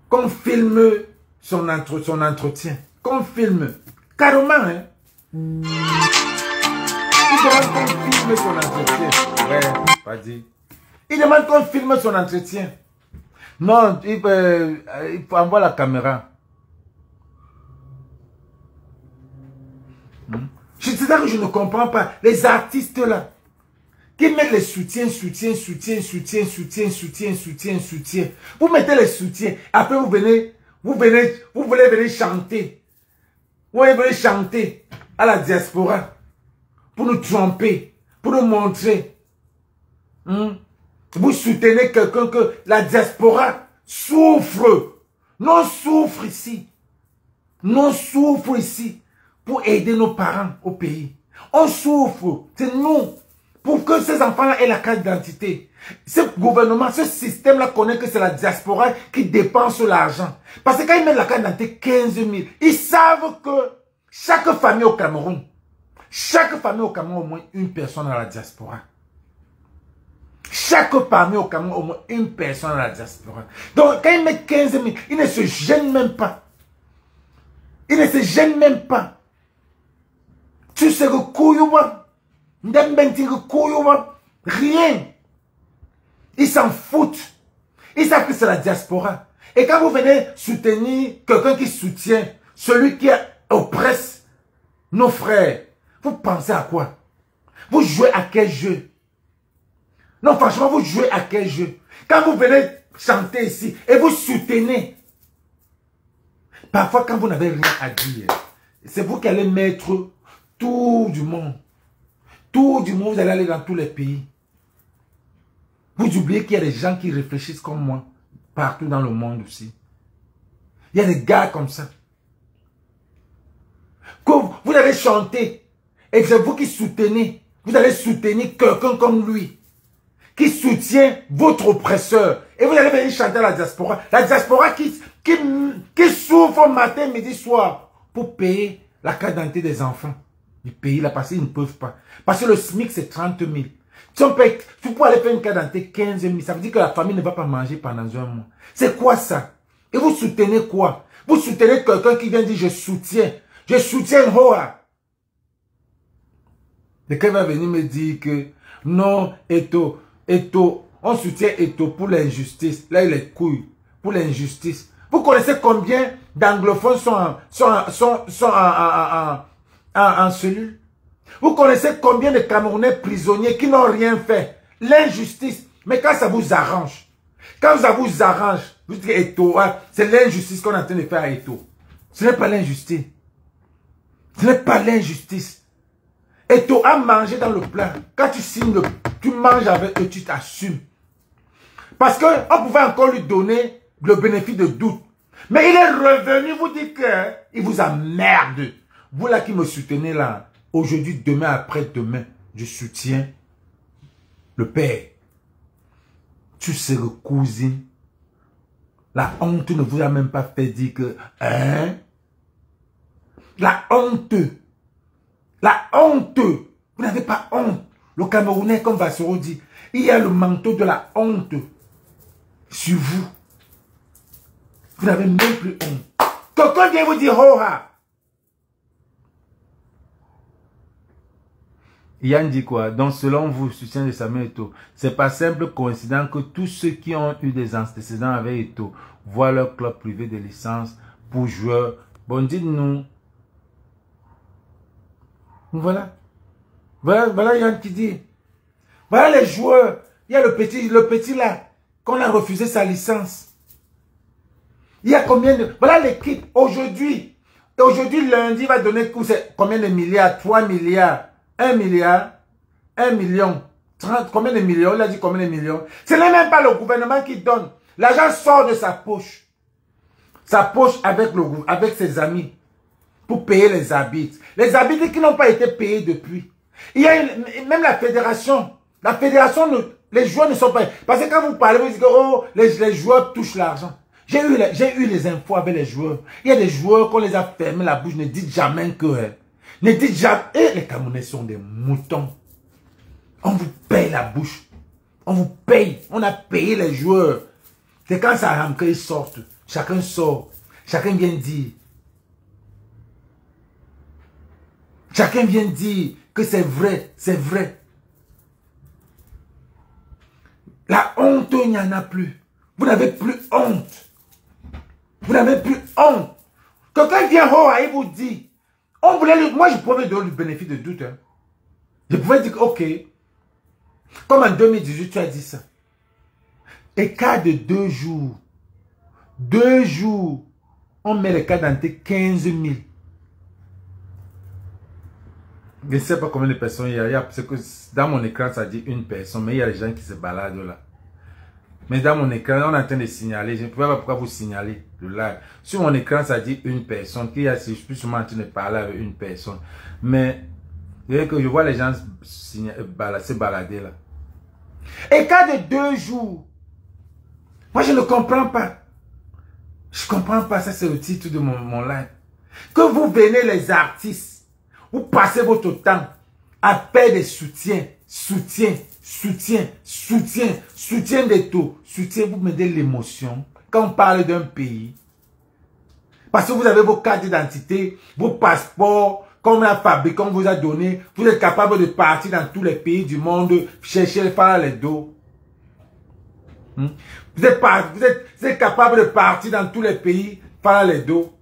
Qu'on filme son entretien. Qu'on filme. Carrément, hein. Il demande qu'on filme son entretien. Ouais, pas dit. Il demande qu'on filme son entretien. Non, il faut envoyer la caméra. C'est ça que je ne comprends pas. Les artistes là, qui mettent les soutiens. Vous mettez les soutiens. Après vous voulez venir chanter. Vous venez chanter à la diaspora. Pour nous tromper. Pour nous montrer. Vous soutenez quelqu'un que la diaspora souffre. Non souffre ici. Non souffre ici. Pour aider nos parents au pays. On souffre. C'est nous. Pour que ces enfants-là aient la carte d'identité. Ce gouvernement, ce système-là connaît que c'est la diaspora qui dépense l'argent. Parce que quand ils mettent la carte d'identité 15 000, ils savent que chaque famille au Cameroun, au moins une personne dans la diaspora. Chaque famille au Cameroun, au moins une personne dans la diaspora. Donc quand ils mettent 15 000, ils ne se gênent même pas. Ils ne se gênent même pas. Tu sais que Kouyouba, rien. Ils s'en foutent. Ils savent que c'est la diaspora. Et quand vous venez soutenir quelqu'un qui soutient celui qui oppresse nos frères, vous pensez à quoi? Vous jouez à quel jeu? Non, franchement, vous jouez à quel jeu? Quand vous venez chanter ici et vous soutenez, parfois quand vous n'avez rien à dire, c'est vous qui allez mettre tout du monde. Tout du monde, vous allez aller dans tous les pays. Vous oubliez qu'il y a des gens qui réfléchissent comme moi, partout dans le monde aussi. Il y a des gars comme ça. Quand vous allez chanter, et c'est vous qui soutenez, vous allez soutenir quelqu'un comme lui, qui soutient votre oppresseur. Et vous allez venir chanter à la diaspora. La diaspora qui souffre matin, midi, soir, pour payer la carte d'identité des enfants du pays là, parce qu'ils ne peuvent pas. Parce que le SMIC, c'est 30 000. Si on paye, vous pouvez aller faire une carte d'identité 15 000, ça veut dire que la famille ne va pas manger pendant un mois. C'est quoi ça? Et vous soutenez quoi? Vous soutenez quelqu'un qui vient dire je soutiens Hoa. Et quelqu'un va venir me dire que non, Eto, on soutient Eto pour l'injustice. Là, il est couille. Pour l'injustice. Vous connaissez combien d'anglophones sont en cellule? Vous connaissez combien de Camerounais prisonniers qui n'ont rien fait? L'injustice. Mais quand ça vous arrange, vous dites que Eto, c'est l'injustice qu'on est en train de faire à Eto. Ce n'est pas l'injustice. Ce n'est pas l'injustice. Eto a mangé dans le plat. Quand tu signes, tu manges avec eux, tu t'assumes. Parce qu'on pouvait encore lui donner le bénéfice de doute. Mais il est revenu vous dire qu'il vous emmerde. Vous là qui me soutenez là, aujourd'hui, demain, après-demain, je soutiens le père. Tu sais que cousine, la honte ne vous a même pas fait dire que, hein? La honte. La honte. Vous n'avez pas honte. Le Camerounais, comme Vassero dit, il y a le manteau de la honte sur vous. Vous n'avez même plus honte. Quelqu'un vient vous dire, Hoa. Yann dit quoi? Donc, selon vous, soutien de Samuel Eto'o, c'est pas simple coïncident que tous ceux qui ont eu des antécédents avec Eto'o voient leur club privé de licence pour joueurs. Bon, dites-nous. Voilà. Voilà Yann qui dit. Voilà les joueurs. Il y a le petit là, qu'on a refusé sa licence. Il y a combien de... Voilà l'équipe aujourd'hui. Aujourd'hui, lundi, va donner combien de milliards? 3 milliards. 1 milliard. 1 million. 30, combien de millions? Il a dit combien de millions? Ce n'est même pas le gouvernement qui donne. L'argent sort de sa poche. Sa poche avec ses amis. Pour payer les habits. Les habits qui n'ont pas été payés depuis. Il y a même la fédération. La fédération, les joueurs ne sont pas... Parce que quand vous parlez, vous dites que oh, les joueurs touchent l'argent. J'ai eu les infos avec les joueurs. Il y a des joueurs qu'on les a fermés la bouche. Ne dites jamais que... ne dites jamais... Et les Camerounais sont des moutons. On vous paye la bouche. On vous paye. On a payé les joueurs. C'est quand ça rentre, ils sortent. Chacun sort. Chacun vient dire... Chacun vient dire que c'est vrai, c'est vrai. La honte, il n'y en a plus. Vous n'avez plus honte. Vous n'avez plus honte. Quelqu'un vient Hoa et vous dit, on voulait moi je pouvais donner le bénéfice de doute. Hein. Je pouvais dire, ok, comme en 2018 tu as dit ça. Écart de 2 jours. 2 jours, on met les cartes d'identité 15 000. Je ne sais pas combien de personnes il y a. Parce que dans mon écran, ça dit une personne. Mais il y a des gens qui se baladent là. Mais dans mon écran, on est en train de signaler. Je ne sais pas pourquoi vous signaler le live. Sur mon écran, ça dit une personne. Je suis sûrement en train de parler avec une personne. Mais je vois les gens se balader là. Écart de 2 jours. Moi, je ne comprends pas. Je ne comprends pas. Ça, c'est le titre de mon live. Que vous venez les artistes. Vous passez votre temps à faire des soutiens, soutien d'Eto, soutien, vous mettez l'émotion. Quand on parle d'un pays, parce que vous avez vos cartes d'identité, vos passeports, qu'on a fabriqué, qu'on vous a donné, vous êtes capable de partir dans tous les pays du monde, chercher les faire les dos. Vous êtes capable de partir dans tous les pays, faire les dos.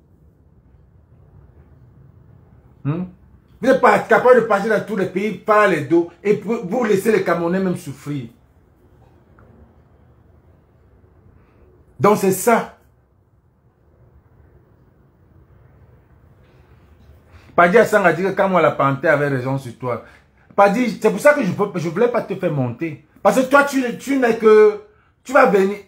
Vous n'êtes pas capable de partir dans tous les pays par les dos et vous laissez les Camerounais même souffrir. Donc c'est ça. Paddy Assang a dit que quand moi la panthère avait raison sur toi. Paddy, c'est pour ça que je ne voulais pas te faire monter. Parce que toi, tu n'es que... Tu vas venir...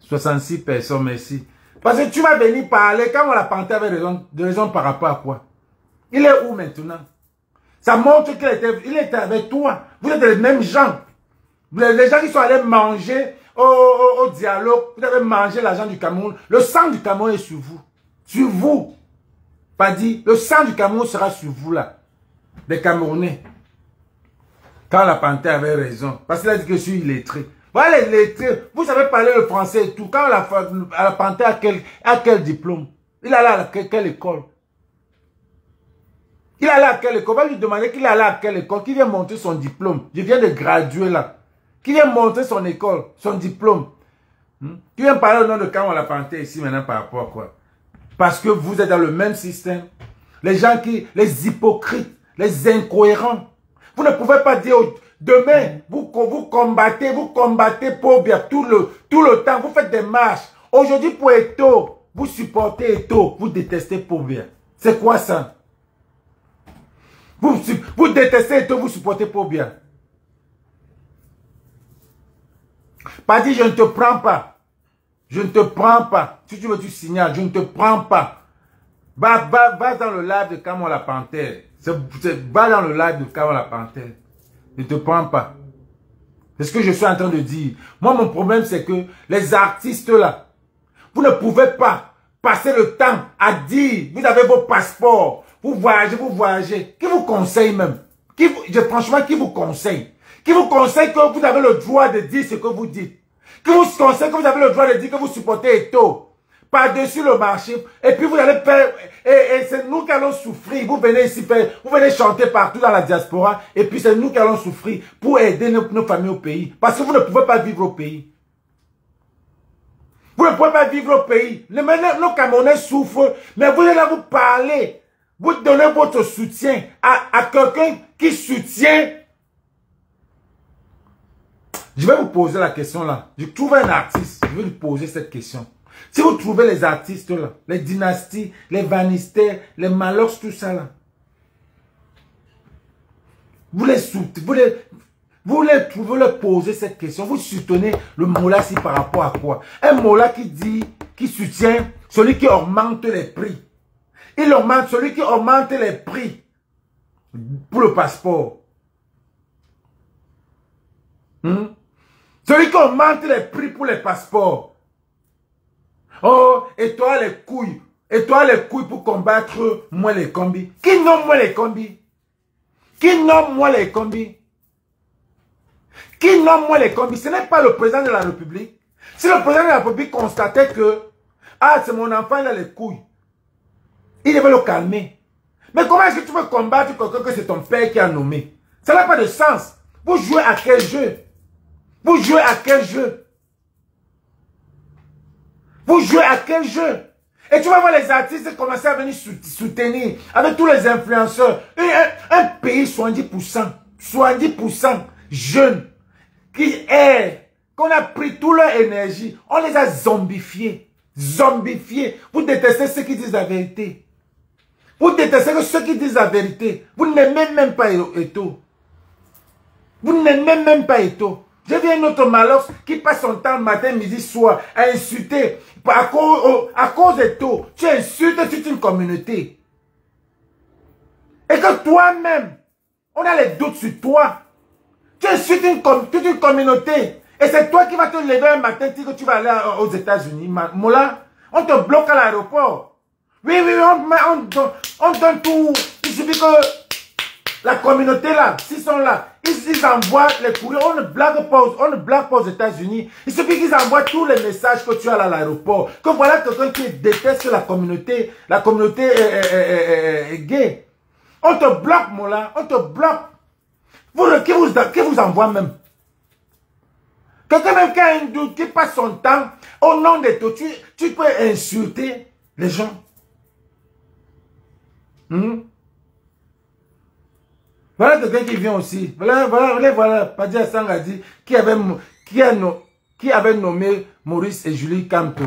66 personnes, merci. Parce que tu vas venir parler quand la panthère avait raison par rapport à quoi? Il est où maintenant? Ça montre qu'il était avec toi. Vous êtes les mêmes gens. Les gens qui sont allés manger au dialogue, vous avez mangé l'argent du Cameroun. Le sang du Cameroun est sur vous. Sur vous. Pas dit, le sang du Cameroun sera sur vous là. Les Camerounais. Quand la panthère avait raison. Parce qu'il a dit que je suis illettré. Voilà les lettrés. Vous savez parler le français et tout. Quand la panthère a quel diplôme? Il a là à quelle école? Il a là à quelle école? On va lui demander qu'il a là à quelle école. Qui vient montrer son diplôme? Je viens de graduer là. Qui vient montrer son école, son diplôme? Qui vient parler au nom de quand la panthère ici maintenant par rapport à quoi? Parce que vous êtes dans le même système. Les gens les hypocrites, les incohérents. Vous ne pouvez pas dire demain, vous combattez pour bien tout le temps. Vous faites des marches. Aujourd'hui pour Eto, vous supportez Eto, vous détestez pour bien. C'est quoi ça? Vous détestez Eto, vous supportez pour bien. Pas dit je ne te prends pas. Je ne te prends pas. Si tu veux, tu signales. Je ne te prends pas. Va dans le live de Camon la panthère. Va dans le live de Camon la panthère. Je ne te prends pas. C'est ce que je suis en train de dire. Moi, mon problème, c'est que les artistes là, vous ne pouvez pas passer le temps à dire, vous avez vos passeports, vous voyagez. Qui vous conseille même? Franchement, qui vous conseille? Qui vous conseille que vous avez le droit de dire ce que vous dites? Qui vous conseille que vous avez le droit de dire que vous supportez Eto par-dessus le marché? Et puis vous allez faire... Et c'est nous qui allons souffrir. Vous venez ici vous venez chanter partout dans la diaspora. Et puis c'est nous qui allons souffrir pour aider nos familles au pays. Parce que vous ne pouvez pas vivre au pays. Vous ne pouvez pas vivre au pays. Nos Camerounais souffrent. Mais vous allez là vous parler. Vous donnez votre soutien à quelqu'un qui soutient. Je vais vous poser la question là. Je trouve un artiste. Je vais lui poser cette question. Si vous trouvez les artistes là, les dynasties, les Vanister, les Malox, tout ça là. Vous les poser cette question. Vous soutenez le Mola si par rapport à quoi? Un Mola qui soutient celui qui augmente les prix. Il augmente celui qui augmente les prix pour le passeport. Celui qui augmente les prix pour les passeports. Oh, et toi les couilles. Et toi les couilles pour combattre moi les combis. Qui nomme moi les combis? Qui nomme moi les combis? Qui nomme moi les combis? Ce n'est pas le président de la République. Si le président de la République constatait que, ah, c'est mon enfant, il a les couilles, il devait le calmer. Mais comment est-ce que tu veux combattre quelqu'un que c'est ton père qui a nommé? Ça n'a pas de sens. Vous jouez à quel jeu? Vous jouez à quel jeu? Vous jouez à quel jeu? Et tu vas voir les artistes commencer à venir soutenir avec tous les influenceurs. Un pays 70%, 70% jeunes qu'on a pris toute leur énergie, on les a zombifiés. Zombifiés. Vous détestez ceux qui disent la vérité. Vous détestez ceux qui disent la vérité. Vous n'aimez même pas Eto. Vous n'aimez même pas Eto. J'ai vu un autre Malox qui passe son temps matin, midi, soir à insulter. À cause d'Eto, tu insultes toute une communauté. Et que toi-même, on a les doutes sur toi. Tu insultes toute une communauté. Et c'est toi qui vas te lever un matin et dire que tu vas aller aux États-Unis. Mola, on te bloque à l'aéroport. Oui, on donne tout. Il suffit que la communauté là, s'ils sont là, ils envoient les courriers. On ne blague pas aux États-Unis. Il suffit qu'ils envoient tous les messages que tu as à l'aéroport. Que voilà quelqu'un qui déteste la communauté est gay. On te bloque, Mola, on te bloque. Qui vous envoie même? Quelqu'un même qui a un doute, qui passe son temps au nom de toi, tu peux insulter les gens. Voilà quelqu'un qui vient aussi. Voilà. Paddy Assang a dit qui avait nommé Maurice et Julie Kamto.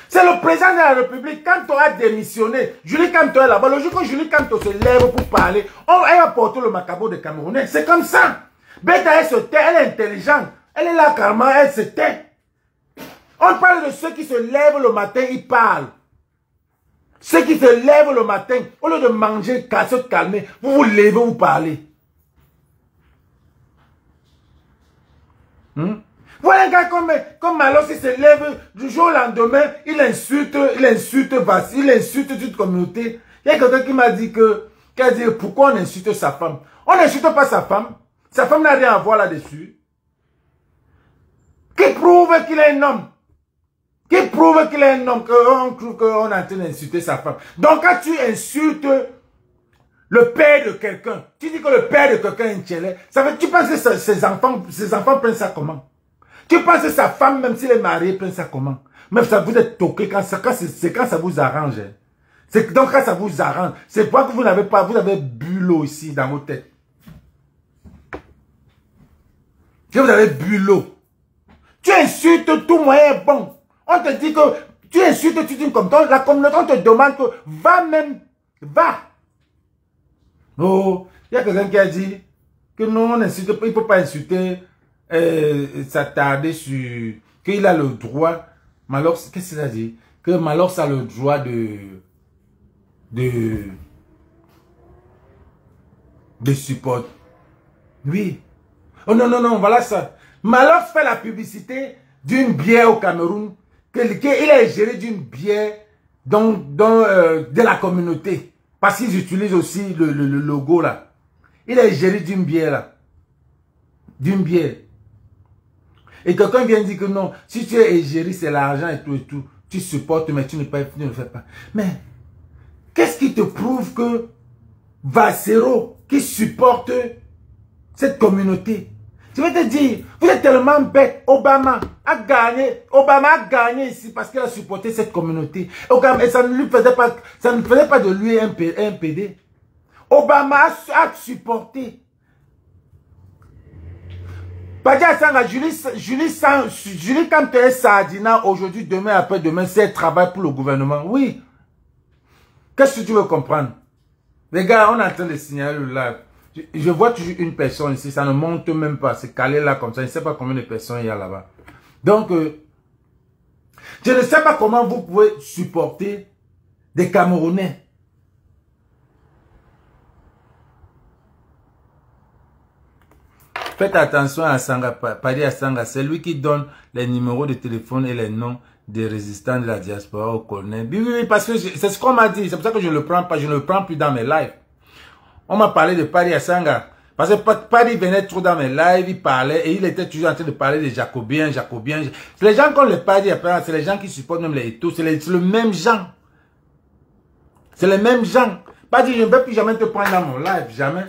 C'est le président de la République. Kamto a démissionné. Julie Kamto est là-bas. Le jour que Julie Kamto se lève pour parler, elle va porter le macabo des Camerounais. C'est comme ça. Beta, elle se tait, elle est intelligente. Elle est là carrément, elle se tait. On parle de ceux qui se lèvent le matin, ils parlent. Ceux qui se lèvent le matin, au lieu de manger, se calmer, vous vous levez, vous parlez. Voilà un gars comme Malos, il se lève du jour au lendemain, il insulte toute communauté. Il y a quelqu'un qui m'a dit pourquoi on insulte sa femme. On n'insulte pas sa femme. Sa femme n'a rien à voir là-dessus. Qui prouve qu'il est un homme? Qui prouve qu'il est un homme? Qu'on trouve qu'on est en train d'insulter sa femme. Donc quand tu insultes le père de quelqu'un, tu dis que le père de quelqu'un est un tchélé, ça fait, tu penses que ses enfants prennent ça comment? Tu penses que sa femme, même s'il est marié, prend ça comment? Même ça vous êtes toqué c'est quand ça vous arrange. Hein. Donc quand ça vous arrange, c'est pas que vous avez bu l'eau ici dans vos têtes. Que vous avez bu l'eau. Tu insultes tout moyen bon. On te dit que tu insultes, tu dis comme toi, la communauté, on te demande que va. Oh, il y a quelqu'un qui a dit que non, on insulte, il ne faut pas insulter, s'attarder sur, qu'il a le droit, Malox, qu'est-ce qu'il a dit? Que Malox a le droit de support. Oui. Oh non, voilà ça. Malox fait la publicité d'une bière au Cameroun, qu'il est géré d'une bière de la communauté. Parce qu'ils utilisent aussi le logo là. Il est géré d'une bière là. D'une bière. Et quelqu'un vient dire que non, si tu es égérie, c'est l'argent et tout. Tu supportes, mais tu ne le fais pas. Mais, qu'est-ce qui te prouve que Vassero, qui supporte cette communauté, je vais te dire, vous êtes tellement bête. Obama a gagné ici parce qu'il a supporté cette communauté. Et ça ne faisait pas de lui un PD. Obama a supporté. Padia Sanga, Julie quand tu es Sardina, aujourd'hui, demain, après-demain, c'est un travail pour le gouvernement. Oui. Qu'est-ce que tu veux comprendre? Les gars, on est en train de signaler le live. Je vois toujours une personne ici, ça ne monte même pas, c'est calé là comme ça, je ne sais pas combien de personnes il y a là-bas. Donc, je ne sais pas comment vous pouvez supporter des Camerounais. Faites attention à Sanga, Padi à Sanga, c'est lui qui donne les numéros de téléphone et les noms des résistants de la diaspora au colonel. Oui, parce que c'est ce qu'on m'a dit, c'est pour ça que je ne le prends pas, je ne le prends plus dans mes lives. On m'a parlé de Padi Assanga. Parce que Padi venait trop dans mes lives, il parlait et il était toujours en train de parler des Jacobiens. C'est les gens qu'on le Padi, c'est les gens qui supportent même les Etos, c'est le même gens. C'est les mêmes gens. Padi, je ne vais plus jamais te prendre dans mon live, jamais.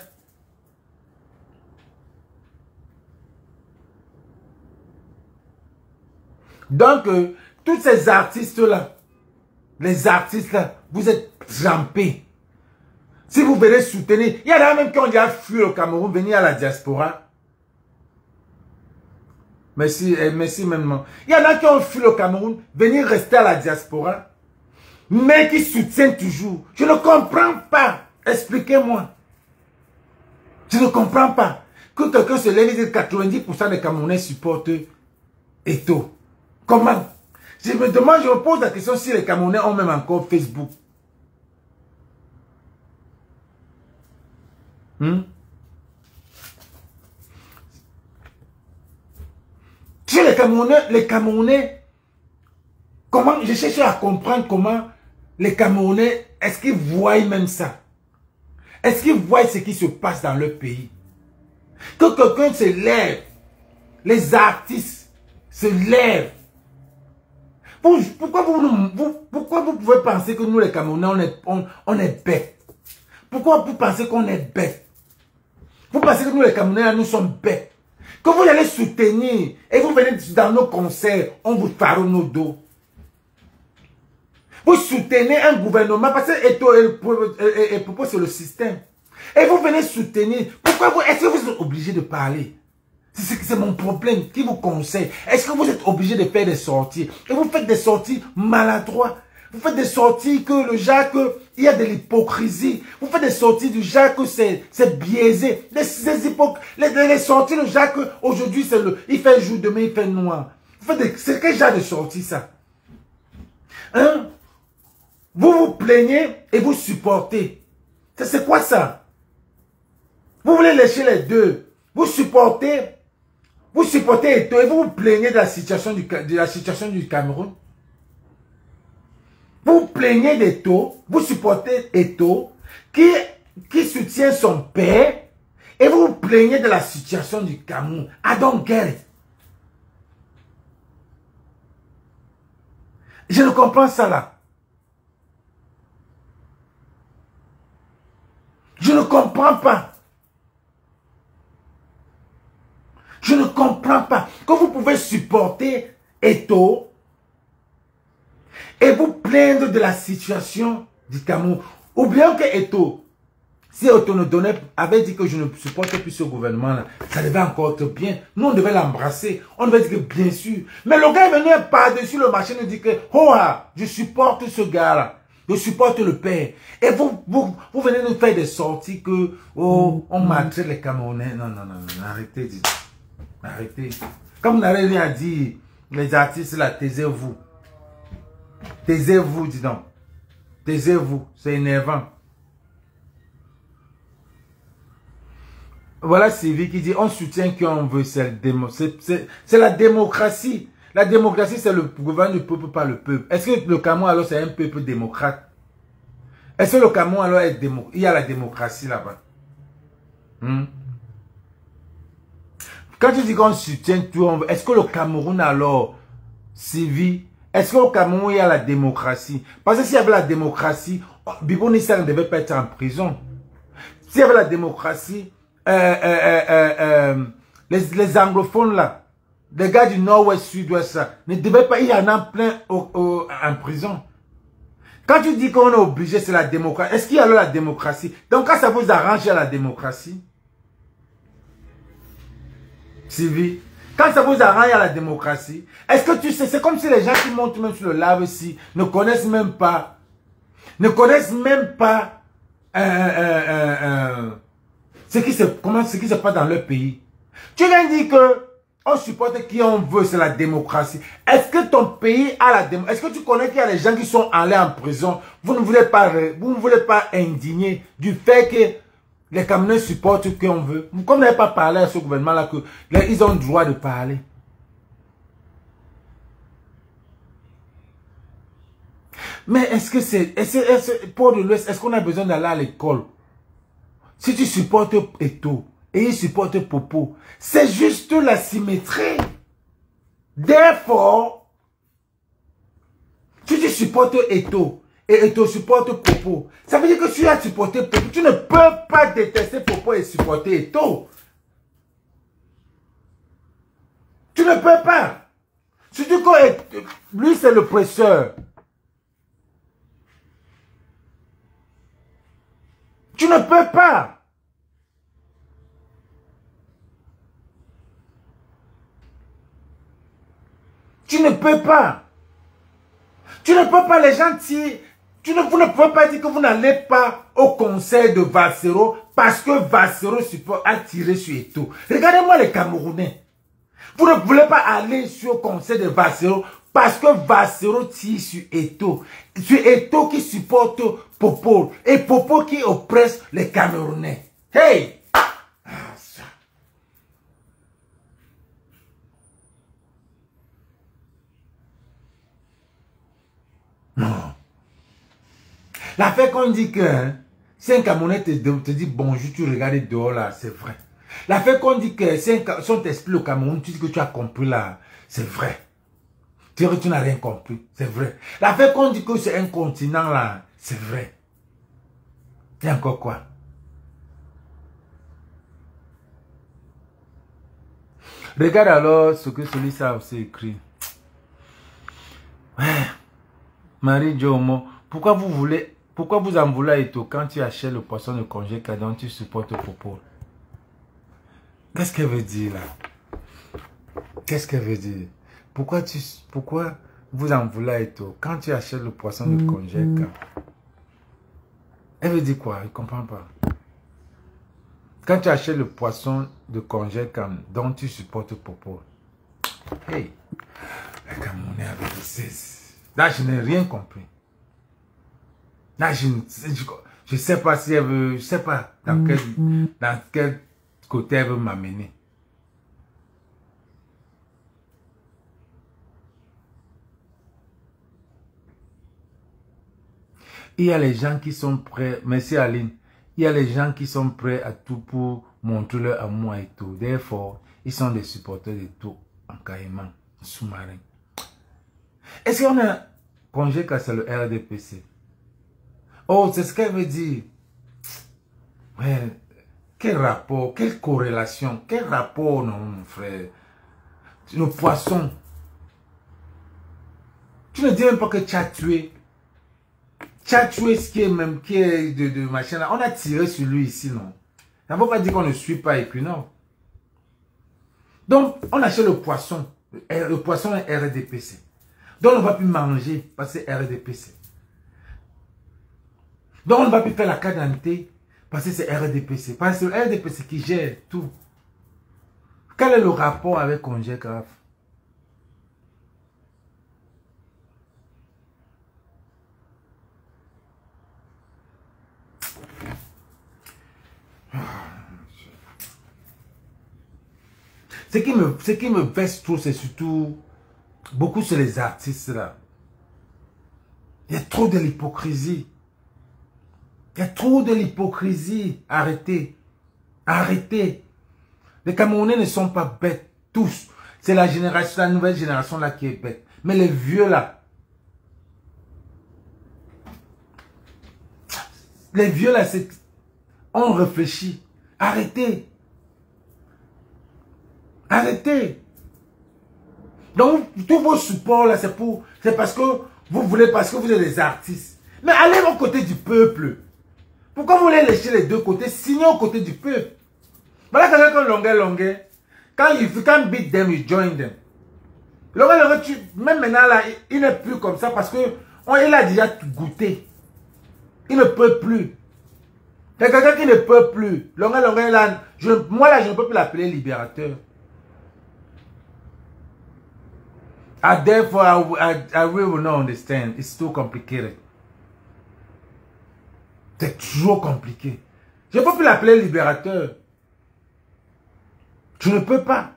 Donc, tous ces artistes-là, vous êtes trempés. Si vous venez soutenir, il y en a même qui ont déjà fui au Cameroun, venir à la diaspora. Merci même. Il y en a qui ont fui au Cameroun, venir rester à la diaspora, mais qui soutiennent toujours. Je ne comprends pas. Expliquez-moi. Je ne comprends pas. Que quelqu'un se lève et dit que 90% des Camerounais supportent Eto. Comment? Je me pose la question si les Camerounais ont même encore Facebook. Chez les Camerounais, comment, je cherche à comprendre comment les Camerounais, est-ce qu'ils voient même ça? Est-ce qu'ils voient ce qui se passe dans leur pays? Que quelqu'un se lève, les artistes se lèvent. Pourquoi vous pouvez penser que nous les Camerounais, on est bêtes? Pourquoi vous pensez qu'on est bêtes? Vous pensez que nous les Camerounais, nous sommes bêtes. Que vous allez soutenir et vous venez dans nos concerts, on vous parle nos dos. Vous soutenez un gouvernement parce que et propos c'est le système. Et vous venez soutenir. Pourquoi est-ce que vous êtes obligé de parler? C'est mon problème qui vous conseille. Est-ce que vous êtes obligé de faire des sorties? Et vous faites des sorties maladroites. Vous faites des sorties que le genre il y a de l'hypocrisie. Vous faites des sorties du genre que c'est biaisé. Les sorties le genre que aujourd'hui il fait jour, demain il fait noir. C'est quel genre de sortie ça? Hein? Vous vous plaignez et vous supportez. C'est quoi ça? Vous voulez lécher les deux. Vous supportez Eto'o et vous vous plaignez de la situation du Cameroun. Vous vous plaignez d'Eto'o, vous supportez Eto'o qui soutient son père et vous vous plaignez de la situation du Cameroun. I don't get it. Je ne comprends ça là. Je ne comprends pas. Je ne comprends pas que vous pouvez supporter Eto'o et vous plaindre de la situation du Cameroun. Oublions que Eto'o, si Eto'o avait dit que je ne supporte plus ce gouvernement-là, ça devait encore être bien. Nous, on devait l'embrasser. On devait dire que bien sûr. Mais le gars est venu par-dessus le marché et nous dit que, oh, je supporte ce gars-là. Je supporte le père. Et vous venez nous faire des sorties que, oh, on maltraite les Camerounais. Non, arrêtez, dites. Arrêtez. Comme vous n'avez rien à dire, les artistes là, taisez-vous. Taisez-vous, dis donc. Taisez-vous, c'est énervant. Voilà Sylvie qui dit, on soutient qui on veut, c'est la démocratie. La démocratie, c'est le gouvernement du peuple par le peuple. Est-ce que le Cameroun alors c'est un peuple démocrate? Est-ce que le Cameroun alors il y a la démocratie là-bas? Quand tu dis qu'on soutient tout, est-ce que le Cameroun alors, Sylvie, est-ce qu'au Cameroun il y a la démocratie? Parce que s'il y avait la démocratie, Bibo Nissa ne devait pas être en prison. S'il y avait la démocratie, les anglophones là, les gars du nord-ouest, sud-ouest, ne devaient pas, il y en a plein en prison. Quand tu dis qu'on est obligé, c'est la démocratie. Est-ce qu'il y a alors la démocratie? Donc quand ça vous arrange, il y a la démocratie. Sylvie, quand ça vous arrange à la démocratie, est-ce que tu sais, c'est comme si les gens qui montent même sur le live ici ne connaissent même pas ce qui se passe dans leur pays. Tu viens de dire que on supporte qui on veut, c'est la démocratie. Est-ce que ton pays a la démocratie? Est-ce que tu connais qu'il y a des gens qui sont allés en prison? Vous ne voulez pas indigner du fait que les Camerounais supportent ce qu'on veut. Comme vous n'avez pas parlé à ce gouvernement-là, ils ont le droit de parler. Mais est-ce que c'est... Pour de l'Ouest, est-ce qu'on a besoin d'aller à l'école? Si tu supportes Eto'o et il supporte Popo, c'est juste la symétrie. Therefore, si tu supportes Eto'o, et Eto'o supporte Popo, ça veut dire que si tu as supporté Popo, tu ne peux pas détester Popo et supporter Eto'o. Tu ne peux pas. Surtout que lui, c'est le presseur. Tu ne peux pas. Tu ne peux pas. Tu ne peux pas, les gens tirent. Vous ne pouvez pas dire que vous n'allez pas au conseil de Vassero parce que Vassero a tiré sur Eto'o. Regardez-moi les Camerounais. Vous ne voulez pas aller sur le conseil de Vassero parce que Vassero tire sur Eto'o. Sur Eto'o qui supporte Popo. Et Popo qui oppresse les Camerounais. Hey! Non. L'affaire qu'on dit que si un Camerounais te dit bonjour, tu regardes dehors là, c'est vrai. L'affaire qu'on dit que si on t'explique au Cameroun, tu dis que tu as compris là, c'est vrai. Tu dis que tu n'as rien compris, c'est vrai. L'affaire qu'on dit que c'est un continent là, c'est vrai. Il y a encore quoi? Regarde alors ce que celui-ci a aussi écrit. Ouais. Marie Diomo, pourquoi vous en voulez à Eto'o quand tu achètes le poisson de congé dont tu supportes Popo? Qu'est-ce qu'elle veut dire là? Qu'est-ce qu'elle veut dire? Pourquoi vous en voulez à Eto'o? Quand tu achètes le poisson de Congeka, elle veut dire quoi? Je ne comprends pas. Quand tu achètes le poisson de Congeka dont tu supportes Popo, hey, le Camerounais avec le 16. Là, je n'ai rien compris. Là, je ne sais pas si elle veut, je sais pas dans quel côté elle veut m'amener. Il y a les gens qui sont prêts, merci Aline, il y a les gens qui sont prêts à tout pour montrer leur amour et tout. Therefore, ils sont des supporters de tout en caïman, sous-marin. Est-ce qu'on a Congeka, c'est le RDPC? Oh, c'est ce qu'elle veut dire. Ouais, quel rapport, quelle corrélation, quel rapport, non, mon frère. Le poisson. Tu ne dis même pas que tu as tué. Tu as tué ce qui est même, qui est de machin là. On a tiré sur lui ici, non? Ça ne veut pas dire qu'on ne suit pas Equinor. Donc, on achète le poisson. Le poisson est RDPC. Donc, on ne va plus manger parce que c'est RDPC. Donc, on ne va plus faire la carte d'identité parce que c'est RDPC. Parce que c'est le RDPC qui gère tout. Quel est le rapport avec Congeka? Ce qui me vexe trop, c'est surtout beaucoup sur les artistes là. Il y a trop de l'hypocrisie. Il y a trop de l'hypocrisie. Arrêtez. Arrêtez. Les Camerounais ne sont pas bêtes. Tous. C'est la nouvelle génération là qui est bête. Mais les vieux là. Les vieux là, on réfléchit. Arrêtez. Arrêtez. Donc, tous vos supports là, c'est parce que vous voulez, parce que vous êtes des artistes. Mais allez au côté du peuple. Pourquoi vous voulez lécher les deux côtés? Signez au côté du peuple. Voilà quelqu'un comme Longuet. Quand beat them, you join them. Longuet, même maintenant là, il n'est plus comme ça parce que il a déjà goûté. Il ne peut plus. C'est quelqu'un qui ne peut plus. Longuet là, moi là, je ne peux plus l'appeler libérateur. Therefore, I really will not understand. It's too complicated. C'est toujours compliqué. Je ne peux plus l'appeler libérateur. Je ne peux pas.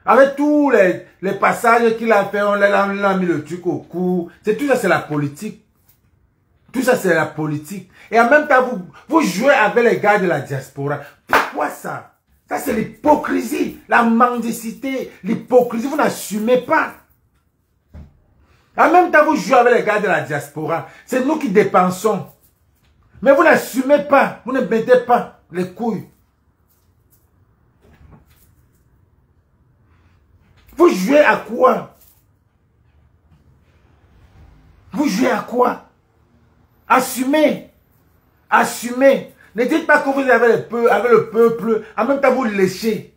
Avec tous les passages qu'il a fait, on l'a mis le truc au cou. Tout ça, c'est la politique. Tout ça, c'est la politique. Et en même temps, vous jouez avec les gars de la diaspora. Pourquoi ça? Ça, c'est l'hypocrisie, la mendicité, l'hypocrisie. Vous n'assumez pas. En même temps, vous jouez avec les gars de la diaspora. C'est nous qui dépensons. Mais vous n'assumez pas. Vous ne mettez pas les couilles. Vous jouez à quoi? Vous jouez à quoi? Assumez. Assumez. Ne dites pas que vous avez le peuple. En même temps, vous léchez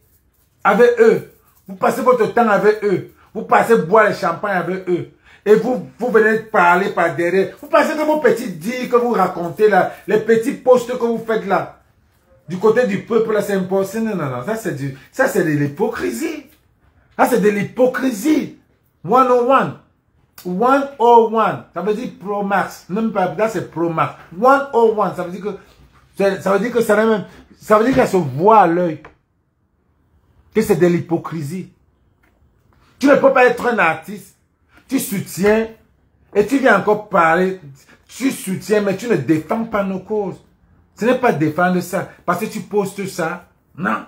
avec eux. Vous passez votre temps avec eux. Vous passez boire le champagne avec eux. Et vous venez parler par derrière. Vous pensez que vos petits dits que vous racontez là, les petits posts que vous faites là, du côté du peuple là, c'est impossible. Non, non, non. Ça c'est de l'hypocrisie. Ça c'est de l'hypocrisie. 101. 101. Ça veut dire Pro Max. Même pas, là c'est Pro Max. 101. Ça veut dire que ça veut dire qu'elle se voit à l'œil. Que c'est de l'hypocrisie. Tu ne peux pas être un artiste. Tu soutiens et tu viens encore parler. Tu soutiens, mais tu ne défends pas nos causes. Ce n'est pas défendre ça. Parce que tu postes ça. Non.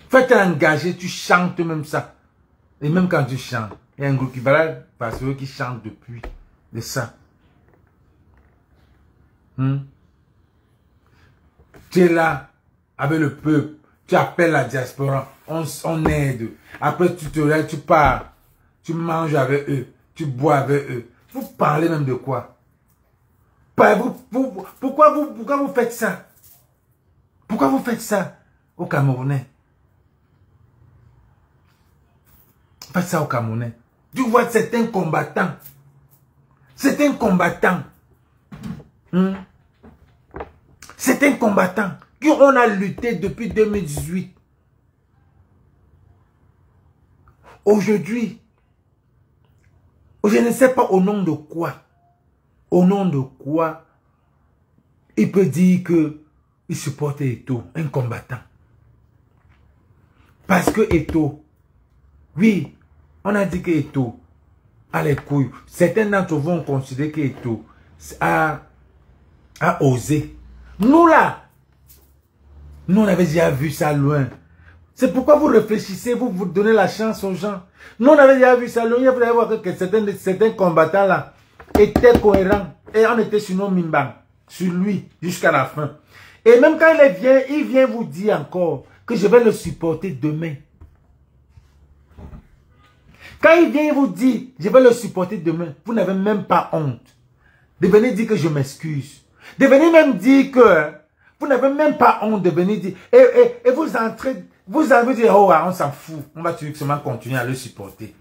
Fais-toi engager, tu chantes même ça. Et même quand tu chantes, il y a un groupe qui va là, parce que qui chante depuis de ça. Tu es là avec le peuple. Tu appelles la diaspora. On aide. Après, tu te lèves, tu pars. Tu manges avec eux. Tu bois avec eux. Vous parlez même de quoi? Pourquoi vous faites ça? Pourquoi vous faites ça aux Camerounais? Pas ça au Camerounais. Tu vois certains combattants. Certains combattants. Certains combattants qui on a lutté depuis 2018. Aujourd'hui, je ne sais pas au nom de quoi. Au nom de quoi il peut dire que il supporte Eto'o, un combattant. Parce que Eto'o, oui, on a dit que Eto'o a les couilles. Certains d'entre vous ont considéré que Eto'o a osé. Nous là, nous on avait déjà vu ça loin. C'est pourquoi vous réfléchissez, vous donnez la chance aux gens. Nous on avait déjà vu ça loin. Vous allez voir que certains combattants là étaient cohérents. Et on était sur nos mimbang, sur lui, jusqu'à la fin. Et même quand il vient vous dire encore que je vais le supporter demain. Quand il vient vous dire, je vais le supporter demain, vous n'avez même pas honte. De venir dire que je m'excuse. De venir même dire que vous n'avez même pas honte de venir dire. Et vous entrez, vous avez dit, oh, on s'en fout. On va seulement continuer à le supporter.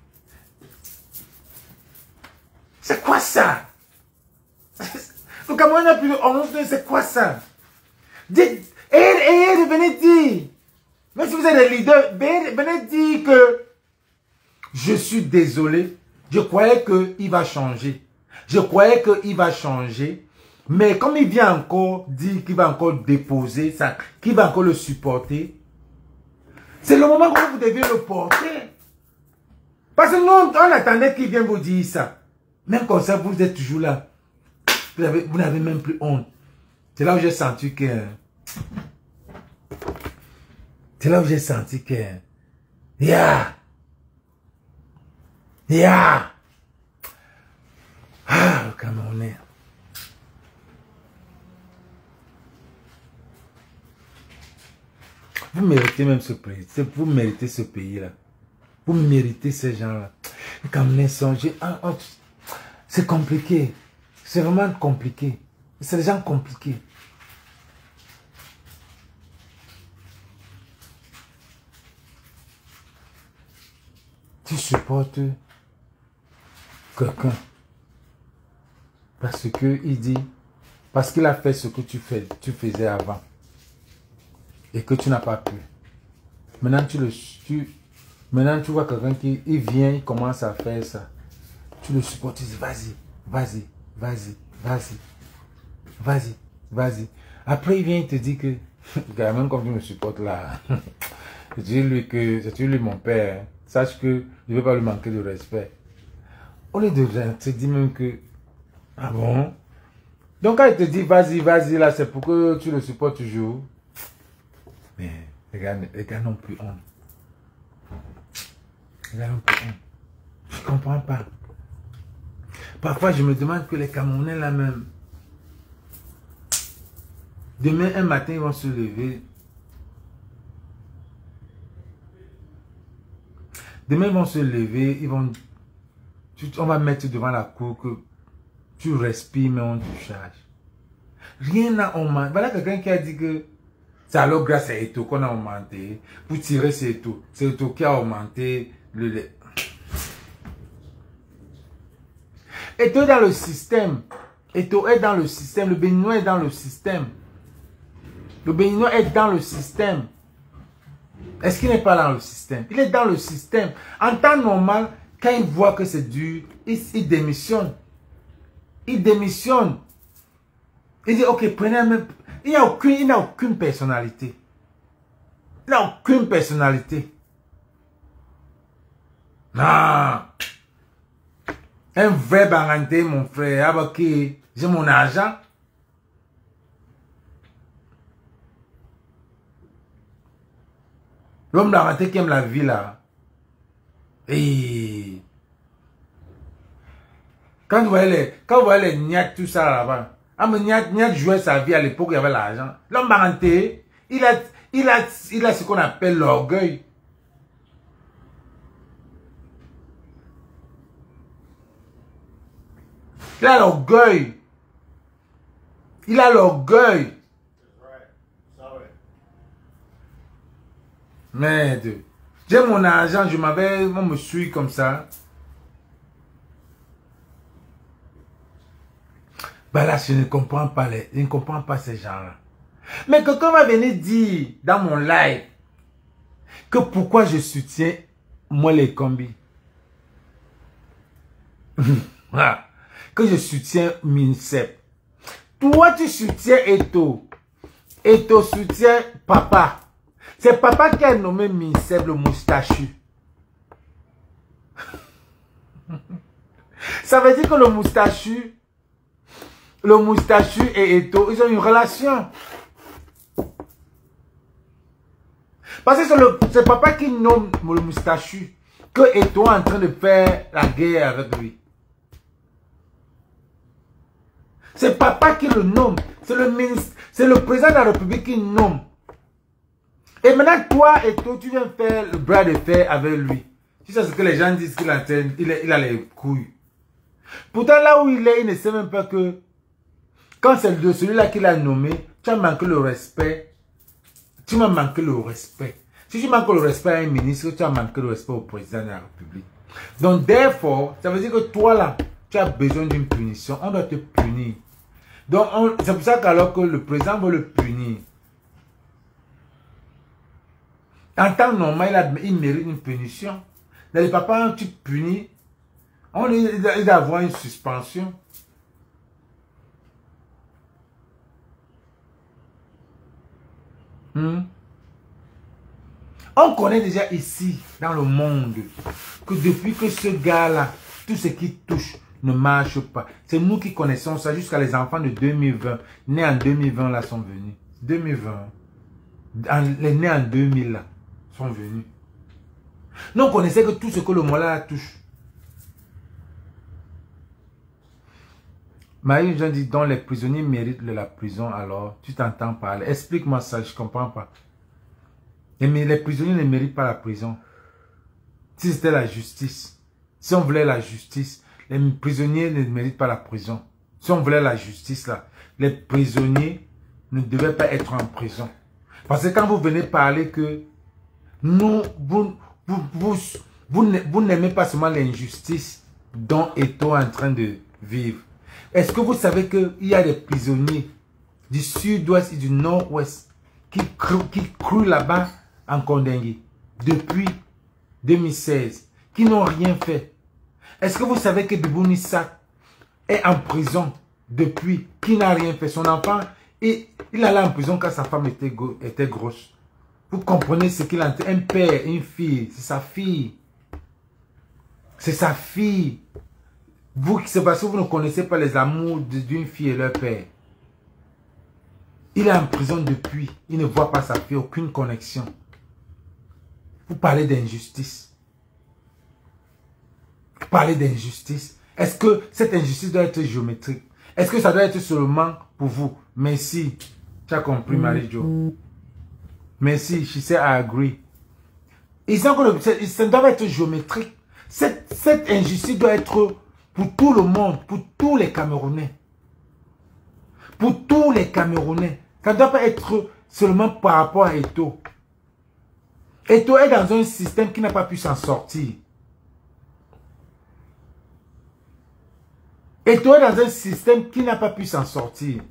C'est quoi ça? Le Cameroun n'a plus de honte, c'est quoi ça? Dites, et venez dire, même si vous êtes des leaders, venez dire que je suis désolé, je croyais qu'il va changer. Je croyais qu'il va changer, mais comme il vient encore dire qu'il va encore déposer ça, qu'il va encore le supporter, c'est le moment où vous devez le porter. Parce que nous, on attendait qu'il vienne vous dire ça. Même comme ça, vous êtes toujours là. Vous n'avez même plus honte. C'est là où j'ai senti que... C'est là où j'ai senti que... Yeah! Ah, le Camerounais. Vous méritez même ce pays. Vous méritez ce pays-là. Vous méritez ces gens-là. Les Camerounais sont... C'est compliqué. C'est vraiment compliqué. C'est des gens compliqués. Tu supportes quelqu'un parce que il dit, parce qu'il a fait ce que tu faisais avant et que tu n'as pas pu. Maintenant maintenant tu vois quelqu'un qui vient, il commence à faire ça. Tu le supportes, tu dis vas-y. Après il vient, il te dit que même comme tu me supportes là, dis-lui que c'est lui mon père. Hein. Sache que je ne vais pas lui manquer de respect. Au lieu de te dire même que... Ah bon? Donc quand il te dit vas-y là, c'est pour que tu le supportes toujours. Mais les gars n'ont plus honte. Les gars n'ont plus honte. Je ne comprends pas. Parfois je me demande que les Camerounais là même... Demain un matin ils vont se lever. Demain, ils vont se lever, on va mettre devant la cour que tu respires, mais on te charge. Rien n'a augmenté. Voilà quelqu'un qui a dit que c'est alors grâce à Eto'o qu'on a augmenté. Pour tirer, c'est Eto'o. C'est Eto'o qui a augmenté le lait. Eto'o est dans le système. Eto'o est dans le système. Le Béninois est dans le système. Le Béninois est dans le système. Est-ce qu'il n'est pas dans le système? Il est dans le système. En temps normal, quand il voit que c'est dur, il démissionne. Il démissionne. Il dit, ok, prenez un même... Il n'a aucune personnalité. Il n'a aucune personnalité. Non. Un vrai baranté, mon frère. Ok, j'ai mon argent. L'homme d'Aranté qui aime la vie là. Et quand vous voyez les niats, tout ça là-bas. Niat jouait sa vie à l'époque, il y avait l'argent. L'homme d'Aranté, il a ce qu'on appelle l'orgueil. Il a l'orgueil. Il a l'orgueil. Merde. J'ai mon argent, on me suit comme ça. Ben là, je ne comprends pas ces gens-là. Mais quelqu'un va venir dire dans mon live que pourquoi je soutiens moi les combis. Que je soutiens Mincep. Toi, tu soutiens Eto. Eto soutient papa. C'est papa qui a nommé Mincep le moustachu. Ça veut dire que le moustachu et Eto, ils ont une relation. Parce que c'est papa qui nomme le moustachu que Eto est en train de faire la guerre avec lui. C'est papa qui le nomme. C'est le président de la République qui nomme. Et maintenant, toi Eto, tu viens faire le bras de fer avec lui. Tu sais ce que les gens disent qu'il a les couilles. Pourtant, là où il est, il ne sait même pas que quand c'est de celui-là qu'il a nommé, tu as manqué le respect. Tu m'as manqué le respect. Si tu manques le respect à un ministre, tu as manqué le respect au président de la République. Donc, therefore, ça veut dire que toi là, tu as besoin d'une punition. On doit te punir. Donc, c'est pour ça qu'alors que le président veut le punir, en temps normal, il mérite une punition. Dans les papas, tu punis, il doit avoir une suspension. On connaît déjà ici, dans le monde, que depuis que ce gars-là, tout ce qui touche ne marche pas. C'est nous qui connaissons ça jusqu'à les enfants de 2020, nés en 2020 là sont venus. 2020, les nés en 2000 là sont venus. Nous on connaissait que tout ce que le Mollah touche. Marie Jean dit, donc les prisonniers méritent de la prison, alors tu t'entends parler. Explique-moi ça, je ne comprends pas. Mais les prisonniers ne méritent pas la prison. Si c'était la justice, si on voulait la justice, les prisonniers ne méritent pas la prison. Si on voulait la justice, là, les prisonniers ne devaient pas être en prison. Parce que quand vous venez parler que nous, vous n'aimez pas seulement l'injustice dont Eto est en train de vivre. Est-ce que vous savez qu'il y a des prisonniers du sud-ouest et du nord-ouest qui crouent là-bas en Kondengui depuis 2016, qui n'ont rien fait? Est-ce que vous savez que Bibou Nissa est en prison depuis, qui n'a rien fait? Son enfant, il allait en prison quand sa femme était grosse. Vous comprenez ce qu'il a dit? Un père, une fille, c'est sa fille. C'est sa fille. C'est parce que vous ne connaissez pas les amours d'une fille et leur père. Il est en prison depuis. Il ne voit pas sa fille, aucune connexion. Vous parlez d'injustice. Vous parlez d'injustice. Est-ce que cette injustice doit être géométrique? Est-ce que ça doit être seulement pour vous? Merci. Tu as compris, Marie-Jo. Merci. She said I agree. Ça doit être géométrique. Cette injustice doit être pour tout le monde, pour tous les Camerounais. Pour tous les Camerounais. Ça ne doit pas être seulement par rapport à Eto. Eto est dans un système qui n'a pas pu s'en sortir. Eto est dans un système qui n'a pas pu s'en sortir.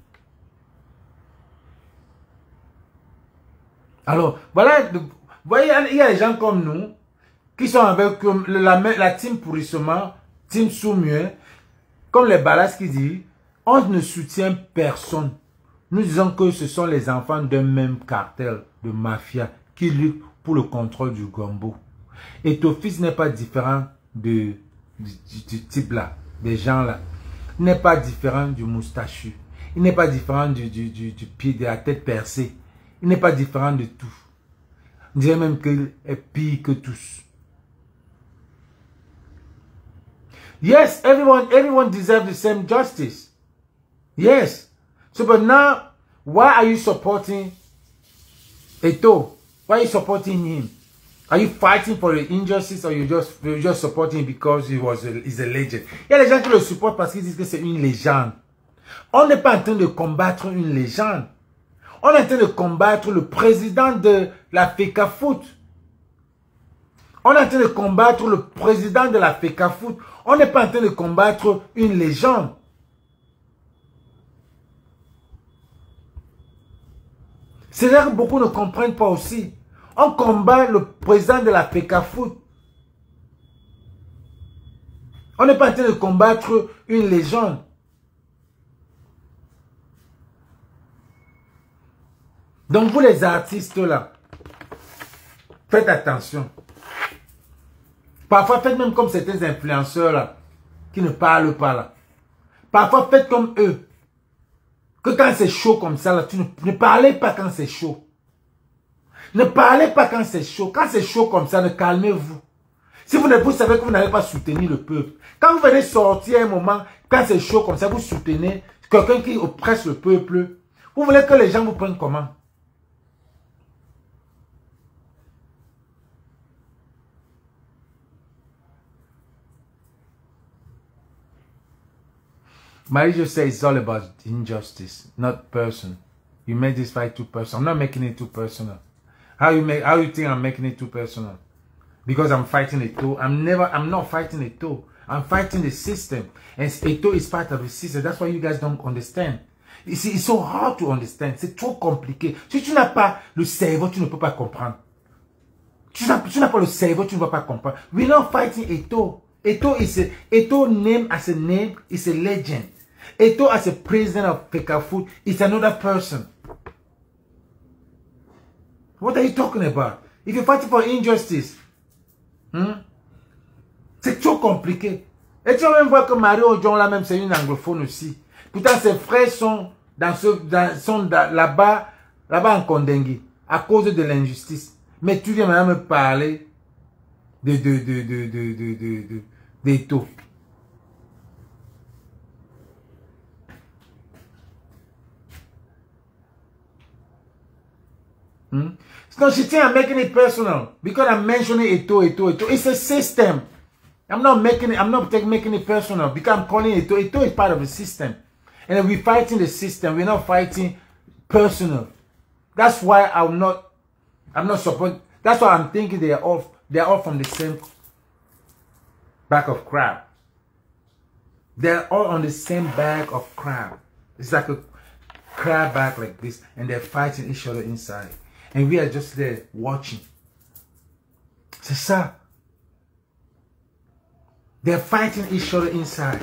Alors, voilà, vous voyez, il y a des gens comme nous qui sont avec la team pourrissement, team Soumien, comme les Balas qui disent, on ne soutient personne. Nous disons que ce sont les enfants d'un même cartel de mafia qui luttent pour le contrôle du Gombo. Et ton fils n'est pas différent du type là, des gens là. Il n'est pas différent du moustachu. Il n'est pas différent du pied, de la tête percée. Il n'est pas différent de tout. On dirait même qu'il est pire que tous. Yes, everyone deserves the same justice. Yes. So, but now, why are you supporting Eto? Why are you supporting him? Are you fighting for the injustice or you're just supporting him because he's a legend? Il y a des gens qui le supportent parce qu'ils disent que c'est une légende. On n'est pas en train de combattre une légende. On est en train de combattre le président de la FECAFOOT. On est en train de combattre le président de la FECAFOOT. On n'est pas en train de combattre une légende. C'est là que beaucoup ne comprennent pas aussi. On combat le président de la FECAFOOT. On n'est pas en train de combattre une légende. Donc vous les artistes là, faites attention. Parfois faites même comme certains influenceurs là, qui ne parlent pas là. Parfois faites comme eux. Que quand c'est chaud comme ça là, ne parlez pas quand c'est chaud. Ne parlez pas quand c'est chaud. Quand c'est chaud comme ça, calmez-vous. Si vous savez que vous n'avez pas soutenu le peuple. Quand vous venez sortir un moment, quand c'est chaud comme ça, vous soutenez quelqu'un qui oppresse le peuple. Vous voulez que les gens vous prennent comment? Marie just said it's all about injustice, not person. You made this fight too personal. I'm not making it too personal. How you think I'm making it too personal? Because I'm fighting Eto'o. I'm not fighting Eto'o. I'm fighting the system. And Eto'o is part of the system. That's why you guys don't understand. You see, it's so hard to understand. C'est trop compliqué. Si tu n'as pas le cerveau, tu ne peux pas comprendre. Tu n'as pas le cerveau, tu ne vas pas comprendre. We're not fighting Eto'o. Eto'o name as a name is a legend. Eto'o as a president of FECAFOOT is another person. What are you talking about? If you're fighting for injustice, c'est trop compliqué. Et tu vas même voir que Marie Ojon là même c'est une anglophone aussi. Pourtant ses frères sont là-bas en Kondengi à cause de l'injustice. Mais tu viens maintenant me parler d'Eto'o. So she think I'm making it personal because I'm mentioning Eto'o. It's a system. I'm not making it personal because I'm calling it Eto'o. Eto'o is part of the system. And we're fighting the system. We're not fighting personal. That's why I'm not supporting. That's why I'm thinking they're all from the same bag of crap. They're all on the same bag of crap. It's like a crab bag like this, and they're fighting each other inside. And we are just there watching. C'est ça. They're fighting each other inside.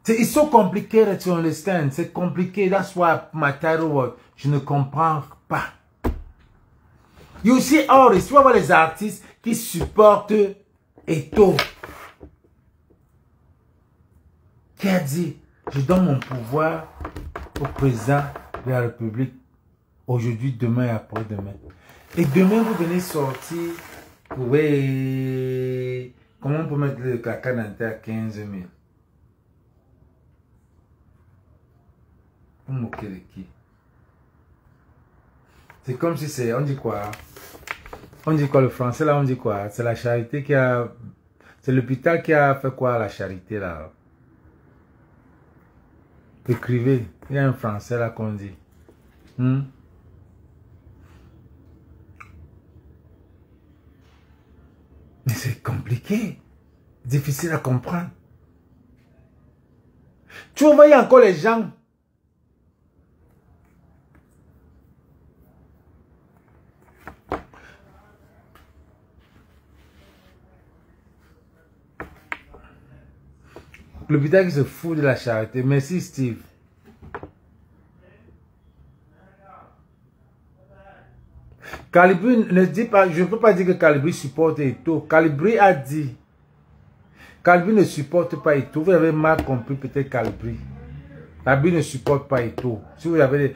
It's so complicated to understand. C'est compliqué. That's why my title was Je ne comprends pas. You see artists, tu vas voir les artistes qui supportent Eto'o. Qui a dit, je donne mon pouvoir au président de la République aujourd'hui, demain et après-demain. Et demain, vous venez sortir, oui, comment on peut mettre le caca dans à 15 000? Vous moquez de qui? C'est comme si c'est, on dit quoi? On dit quoi le français là, on dit quoi? C'est la charité qui a... C'est l'hôpital qui a fait quoi la charité là? Écrivez, il y a un français là qu'on dit. Mais c'est compliqué. Difficile à comprendre. Tu vois, il y a encore les gens... L'hôpital qui se fout de la charité. Merci Steve. Calibri ne dit pas, je ne peux pas dire que Calibri supporte Eto'o. Calibri a dit. Calibri ne supporte pas Eto'o. Vous avez mal compris peut-être Calibri. Calibri ne supporte pas Eto'o. Si vous avez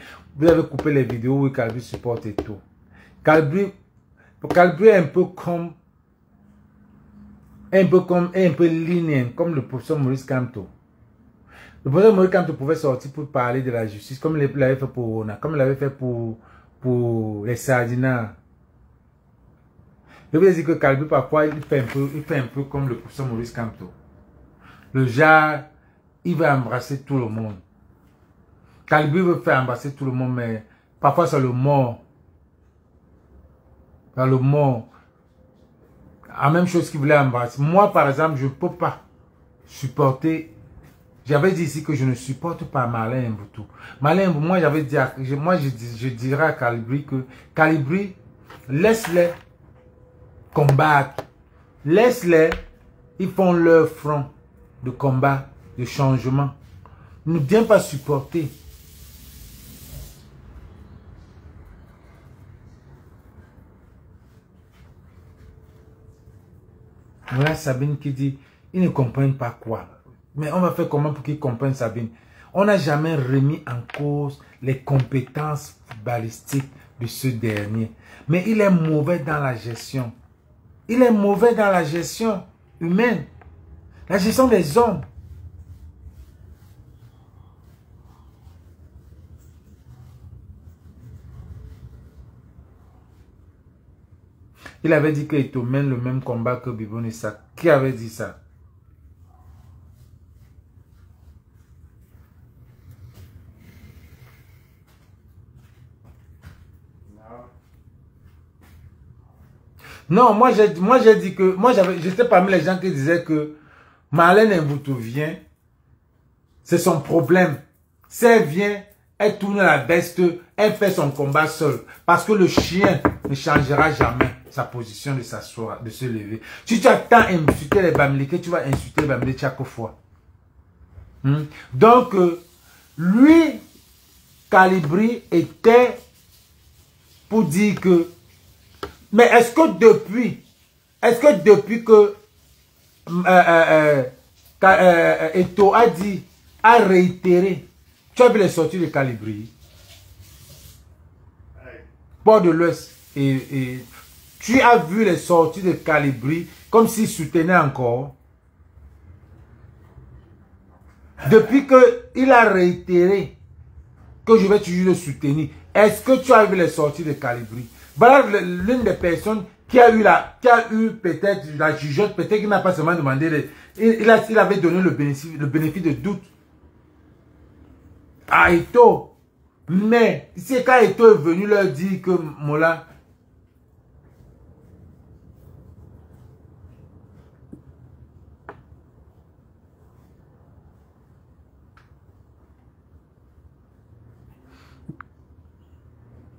coupé les vidéos où Calibri supporte Eto'o. Calibri est un peu comme un peu linéaire, comme le professeur Maurice Kamto. Le professeur Maurice Kamto pouvait sortir pour parler de la justice, comme il l'avait fait pour Ona, comme il l'avait fait pour les Sardinats. Je vous ai dit que Calibri, parfois, il fait un peu comme le professeur Maurice Kamto. Le genre, il veut embrasser tout le monde. Calibri veut faire embrasser tout le monde, mais parfois c'est le mort. C'est le mort. La même chose qu'il voulait embrasser. Moi, par exemple, je ne peux pas supporter. J'avais dit ici que je ne supporte pas Marlin Mboutou. Marlin Mboutou, moi, j'avais dit, je dirais à Calibri que Calibri, laisse-les combattre. Laisse-les, ils font leur front de combat, de changement. Ne viens pas supporter. Voilà Sabine qui dit, ils ne comprennent pas quoi. Mais on va faire comment pour qu'ils comprennent Sabine? On n'a jamais remis en cause les compétences footballistiques de ce dernier. Mais il est mauvais dans la gestion. Il est mauvais dans la gestion humaine. La gestion des hommes. Il avait dit qu'il mène le même combat que Bibo Nissa. Qui avait dit ça? Non, moi j'ai dit que, j'étais parmi les gens qui disaient que Marlène Mboutou vient, c'est son problème. Si elle vient, elle tourne la veste, elle fait son combat seule. Parce que le chien ne changera jamais sa position de s'asseoir, de se lever. Si tu attends à insulter les Bamileke, tu vas insulter les Bamileke chaque fois. Donc, lui, Calibri était pour dire que, mais est-ce que depuis que Eto'o a dit, a réitéré, tu as vu les sorties de Calibri, Port de l'Ouest, et tu as vu les sorties de Calibri comme s'il soutenait encore. Depuis qu'il a réitéré que je vais toujours le soutenir, est-ce que tu as vu les sorties de Calibri? Voilà l'une des personnes qui a eu peut-être la jugeote, peut-être qu'il n'a pas seulement demandé, il avait donné le bénéfice de doute à Eto'o. Mais c'est quand Eto'o est venu leur dire que Mola,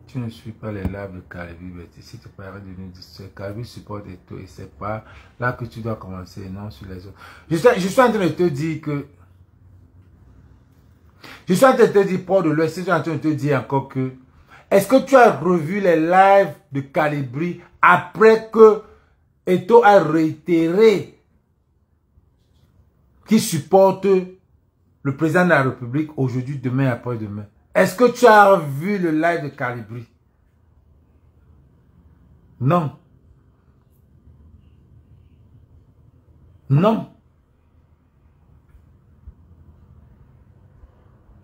tu ne suis pas les lives de Calibri, si tu parais de nous dire Calibri supporte Eto'o et c'est pas là que tu dois commencer, non sur les autres. Je suis en train de te dire que je suis en train de te dire, Port de l'Ouest, je suis en train de te dire encore que est-ce que tu as revu les lives de Calibri après que Eto'o a réitéré qu'il supporte le président de la République aujourd'hui, demain, après-demain? Est-ce que tu as vu le live de Calibri? Non. Non.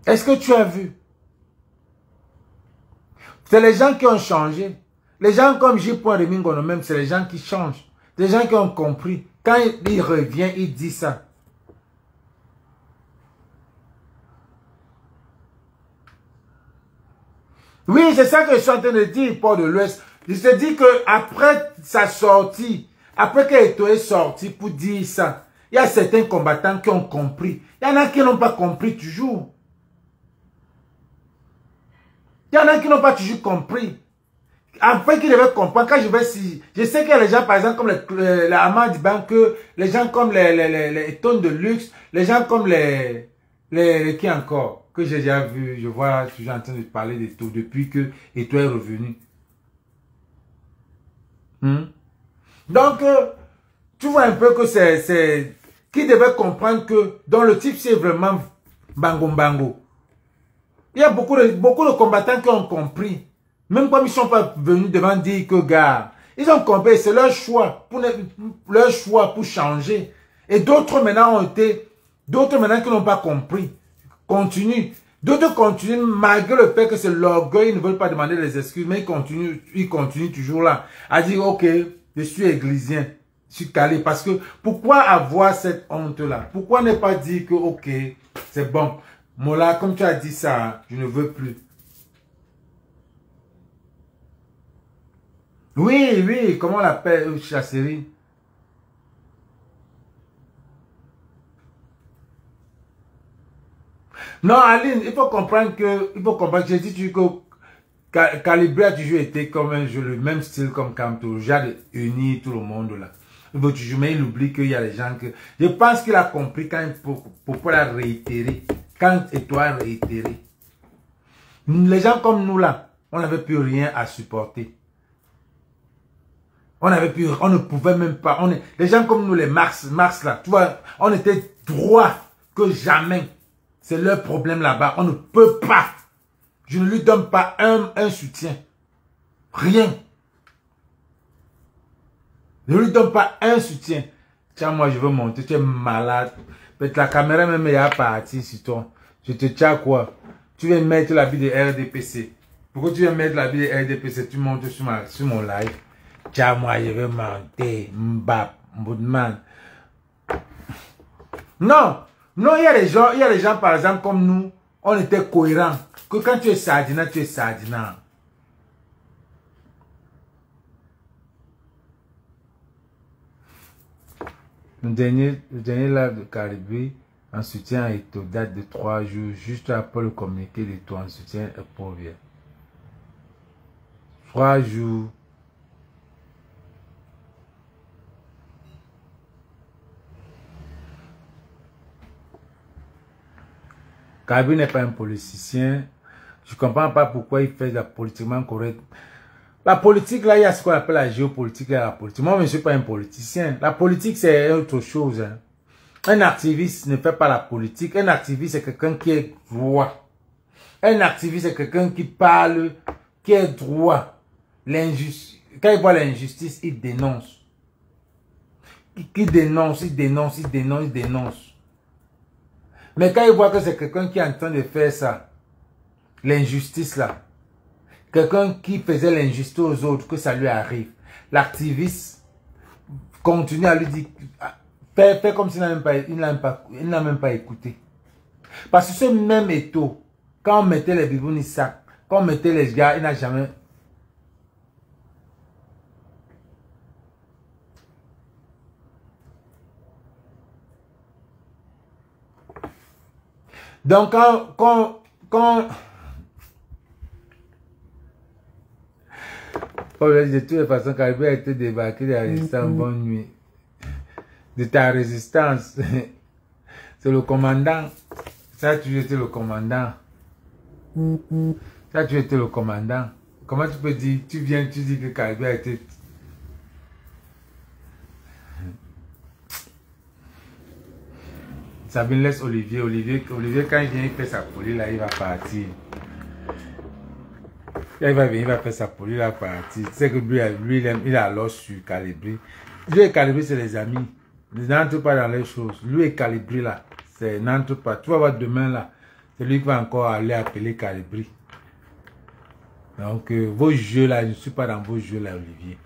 Est-ce que tu as vu? C'est les gens qui ont changé. Les gens comme J. Remingono même, c'est les gens qui changent. Les gens qui ont compris. Quand il revient, il dit ça. Oui, c'est ça que je suis en train de dire, Port de l'Ouest. Je te dis qu'après sa sortie, après qu'Eto'o est sorti pour dire ça, il y a certains combattants qui ont compris. Il y en a qui n'ont pas compris toujours. Il y en a qui n'ont pas toujours compris. Après qu'ils devaient comprendre, quand je sais qu'il y a les gens, par exemple, comme les Ahmad Banque, les gens comme les tonnes de luxe, les gens comme qui encore? Que j'ai déjà vu, je vois toujours en train de parler d'Eto'o depuis que Eto'o est revenu. Donc, tu vois un peu que c'est qui devait comprendre que dans le type c'est vraiment bango. Il y a beaucoup de combattants qui ont compris. Même comme ils ne sont pas venus devant dire que gars, ils ont compris, c'est leur choix pour changer. Et d'autres maintenant qui n'ont pas compris. Continuent. D'autres continuent malgré le fait que c'est l'orgueil, ils ne veulent pas demander les excuses, mais ils continuent toujours là à dire ok, je suis églysien. Je suis calé. Parce que, pourquoi avoir cette honte-là? Pourquoi ne pas dire que, ok, c'est bon. Mola, comme tu as dit ça, je ne veux plus. Oui, oui, comment on l'appelle, Chasserie? Non, Aline, il faut comprendre que, j'ai dit toujours que Calibré a toujours été comme un jeu, le même style comme Camto, j'ai uni tout le monde là. Il veut toujours, mais il oublie qu'il y a des gens que, je pense qu'il a compris quand pour la réitérer, quand et toi réitérer. Les gens comme nous là, on n'avait plus rien à supporter. On ne pouvait même pas, les gens comme nous, les Marx là, tu vois, on était droit que jamais. C'est leur problème là-bas. On ne peut pas. Je ne lui donne pas un soutien. Rien. Je ne lui donne pas un soutien. Tiens, moi, je veux monter. Tu es malade. Peut-être la caméra même est partie sur toi. Je te tiens quoi? Tu veux mettre l'habit de RDPC. Pourquoi tu veux mettre l'habit de RDPC? Tu montes sur mon live. Tiens, moi, je veux monter. Mbap. Mboudman. Non. Non, il y a des gens, par exemple, comme nous, on était cohérents. Que quand tu es sardinat, tu es sardinat. Le dernier live de Caribé, en soutien est aux dates de 3 jours, juste après le communiqué de toi en soutien est pour bien. 3 jours. Caribé n'est pas un politicien. Je ne comprends pas pourquoi il fait la politiquement correcte. La politique, là, il y a ce qu'on appelle la géopolitique et la politique. Moi, je ne suis pas un politicien. La politique, c'est autre chose. Hein. Un activiste ne fait pas la politique. Un activiste, c'est quelqu'un qui est droit. Un activiste, c'est quelqu'un qui parle, qui est droit. Quand il voit l'injustice, il dénonce. Il dénonce. Mais quand il voit que c'est quelqu'un qui est en train de faire ça, l'injustice là, quelqu'un qui faisait l'injustice aux autres, que ça lui arrive, l'activiste continue à lui dire, fait comme s'il n'a même pas écouté. Parce que ce même Eto, quand on mettait les bibounes sac, quand on mettait les gars, il n'a jamais... Donc, de toutes les façons, Caribé a été débarqué de la résistance, bonne nuit. De ta résistance, c'est le commandant. Ça, tu étais le commandant. Ça, tu étais le commandant. Comment tu peux dire, tu dis que Caribé a été... Sabine laisse Olivier. Olivier, quand il vient, il fait sa folie, là, il va partir. Là, il va venir, il va faire sa folie, il va partir. Tu sais que lui il a l'os sur Calibré. Lui et Calibré, c'est les amis. Ils n'entrent pas dans les choses. Lui et Calibré, là, c'est n'entre pas. Tu vas voir demain, là, c'est lui qui va encore aller appeler Calibré. Donc, vos jeux, là, je ne suis pas dans vos jeux, là, Olivier.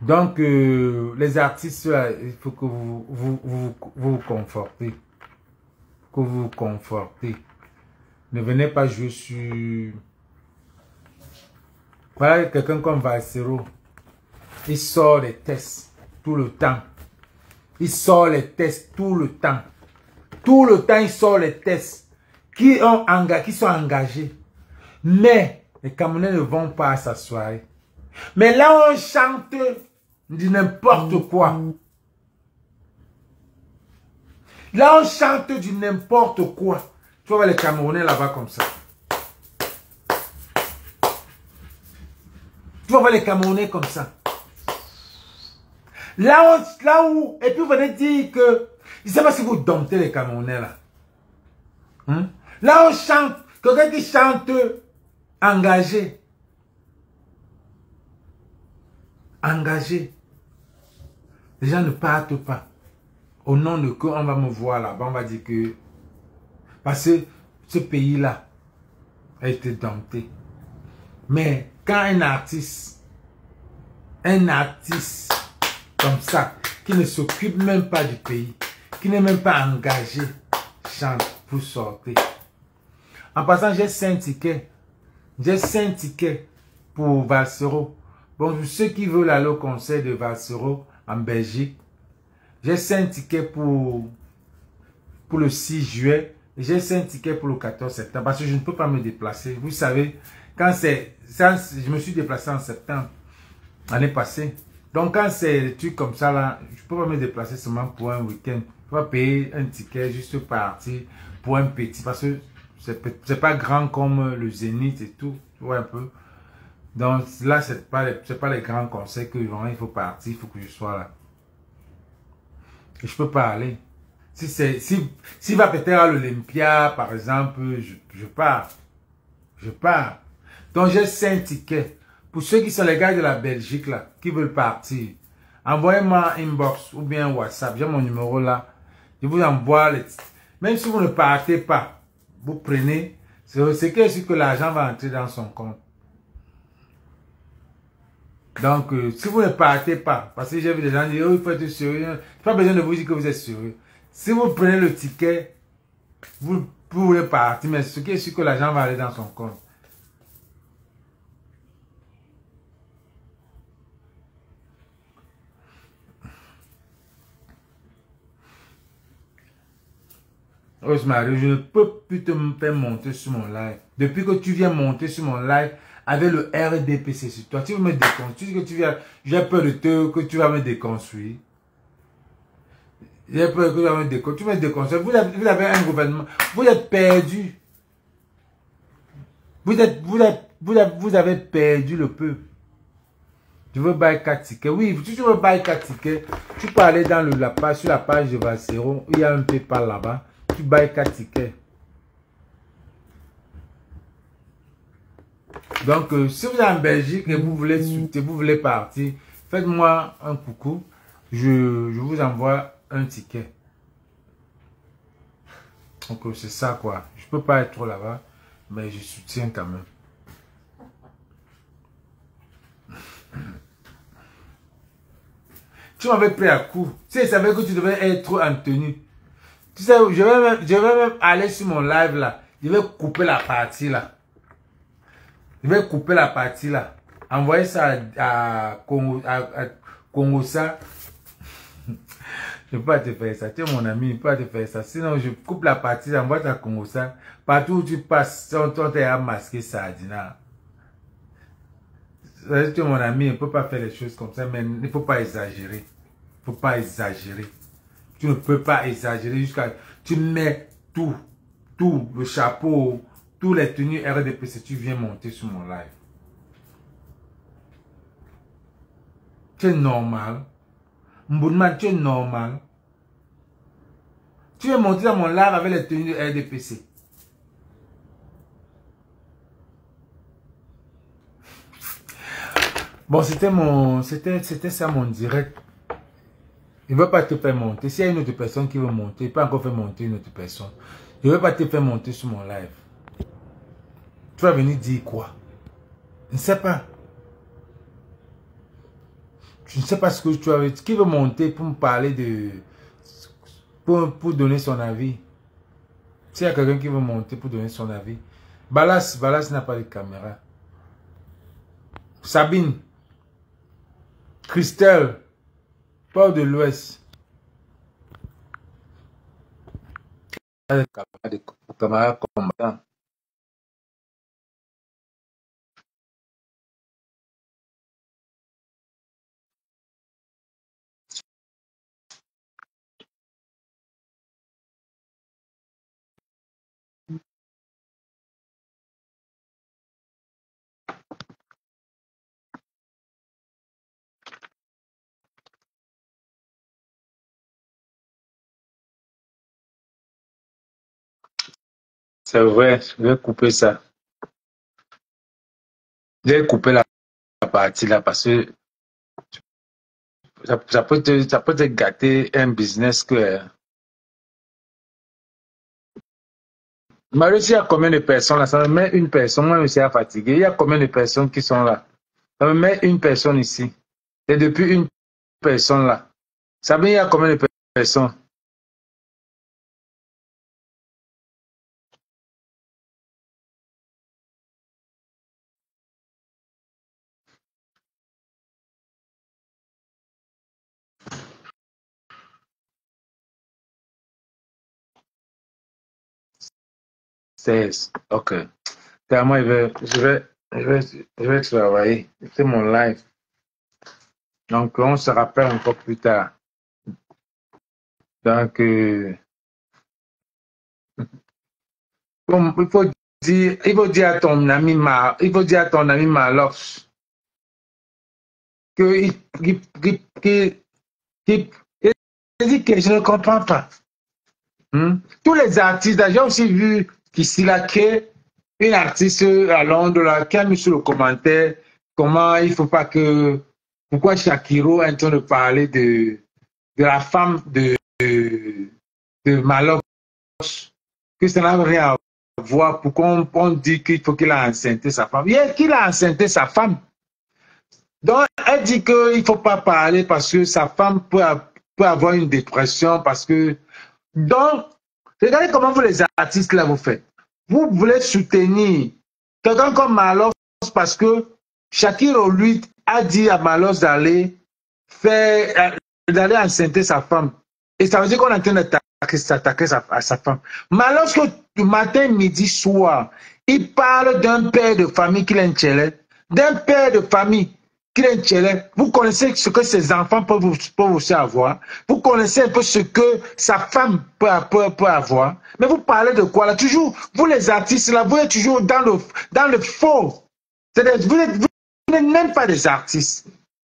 Donc, les artistes, là, il faut que vous confortez. Que vous vous confortez. Ne venez pas jouer sur... Voilà quelqu'un comme Valsero. Il sort les tests tout le temps. Il sort les tests tout le temps. Tout le temps, il sort les tests qui sont engagés. Mais les Camerounais ne vont pas à sa soirée. Mais là, on chante du n'importe quoi. Là, on chante du n'importe quoi. Tu vois les Camerounais là-bas comme ça. Tu vas voir les Camerounais comme ça. Là où, et puis vous venez dire que, je ne sais pas si vous domptez les Camerounais là. Là on chante, quelqu'un qui chante engagé. Engagé. Les gens ne partent pas. Au nom de quoi on va me voir là-bas, on va dire que, parce que ce pays-là, a été dompté. Mais quand un artiste comme ça, qui ne s'occupe même pas du pays, qui n'est même pas engagé, chante pour sortir. En passant, j'ai 5 tickets. J'ai 5 tickets pour Valsero. Bon, pour ceux qui veulent aller au concert de Valsero en Belgique, j'ai 5 tickets pour le 6 juillet. Et j'ai 5 tickets pour le 14 septembre. Parce que je ne peux pas me déplacer. Vous savez, quand c'est... Je me suis déplacé en septembre, l'année passée. Donc quand c'est des trucs comme ça, là, je ne peux pas me déplacer seulement pour un week-end. Je vais payer un ticket juste partir pour un petit. Parce que c'est pas grand comme le Zénith et tout. Tu vois un peu. Donc là, c'est pas les grands concerts que vraiment il faut partir. Il faut que je sois là. Et je peux pas aller. S'il va peut-être à l'Olympia, par exemple, je pars. Je pars. Donc, j'ai 5 tickets. Pour ceux qui sont les gars de la Belgique, là, qui veulent partir, envoyez-moi un inbox ou bien un WhatsApp. J'ai mon numéro là. Je vous envoie les... Même si vous ne partez pas, vous prenez. C'est que l'argent va entrer dans son compte. Donc, si vous ne partez pas, parce que j'ai vu des gens dire, oh, il faut être sérieux. Pas besoin de vous dire que vous êtes sérieux. Si vous prenez le ticket, vous pouvez partir, mais ce qui est sûr que l'argent va aller dans son compte. Rosemary, je ne peux plus te faire monter sur mon live. Depuis que tu viens monter sur mon live avec le RDPC sur toi, tu veux me déconstruire, que tu viens, j'ai peur de te, que tu vas me déconstruire. J'ai peur que tu vas me déconstruire. Tu me déconstruire. Vous avez un gouvernement. Vous êtes perdu. Vous avez perdu le peuple. Tu veux buy 4 tickets. Oui, si tu veux buy 4 tickets, tu peux aller dans la page, sur la page de Valsero. Il y a un PayPal là-bas. Tu buy 4 tickets. Donc, si vous êtes en Belgique et vous voulez partir, faites-moi un coucou. Je vous envoie un ticket. Donc, c'est ça quoi. Je peux pas être trop là-bas, mais je soutiens quand même. Tu m'avais pris à coup. Tu sais, savais que tu devais être en tenue. Tu sais, je vais même aller sur mon live là. Je vais couper la partie là. Je vais couper la partie là. Envoyer ça à Congosa. Je ne peux pas te faire ça. Tu es mon ami, je ne peux pas te faire ça. Sinon, je coupe la partie, j'envoie ça à Congosa. Partout où tu passes, on t'a masqué ça, Dina. Tu es mon ami, on ne peut pas faire les choses comme ça, mais il ne faut pas exagérer. Il ne faut pas exagérer. Tu ne peux pas exagérer jusqu'à... Tu mets tout, le chapeau, tous les tenues RDPC, tu viens monter sur mon live. Tu es normal. Mbounman, tu es normal. Tu viens monter dans mon live avec les tenues de RDPC. Bon, c'était ça mon direct. Il ne veut pas te faire monter. S'il y a une autre personne qui veut monter, il peut encore faire monter une autre personne. Je ne veux pas te faire monter sur mon live. Tu vas venir dire quoi? Je ne sais pas. Je ne sais pas ce que tu as. Qui veut monter pour me parler de... Pour donner son avis? S'il y a quelqu'un qui veut monter pour donner son avis. Balas n'a pas de caméra. Sabine. Christelle. Port de l'Ouest. Camarades combattants. C'est vrai, je vais couper ça. Je vais couper la partie là parce que ça peut te gâter un business que... Marius, il y a combien de personnes là? Ça me met une personne. Moi, je suis fatigué. Il y a combien de personnes qui sont là? Ça me met une personne ici. Et depuis une personne là. Ça veut dire il y a combien de personnes? Seize. OK. Moi, je vais travailler. C'est mon live. Donc, on se rappelle encore plus tard. Donc, il faut dire à ton ami Marlox que il dit que je ne comprends pas. Tous les artistes, j'ai aussi vu qu'ici là, une artiste à Londres là, qui a mis sur le commentaire comment il ne faut pas que. Pourquoi Shakiro est en train de parler de la femme de Malox, que ça n'a rien à voir, pourquoi on dit qu'il faut qu'il a enceinté sa femme. Qu'il a enceinté sa femme. Donc, elle dit qu'il ne faut pas parler parce que sa femme peut avoir une dépression, parce que. Donc, regardez comment vous les artistes là vous faites. Vous voulez soutenir quelqu'un comme Malos parce que Shakiro lui a dit à Malos d'aller enceinter sa femme. Et ça veut dire qu'on est en train s'attaquer à sa femme. Malos que du matin, midi, soir, il parle d'un père de famille qu'il est un d'un père de famille qu'il est un. Vous connaissez ce que ses enfants peuvent aussi avoir. Vous connaissez un peu ce que sa femme peut avoir. Mais vous parlez de quoi là? Toujours, vous les artistes là, vous êtes toujours dans le faux. Vous n'êtes même pas des artistes.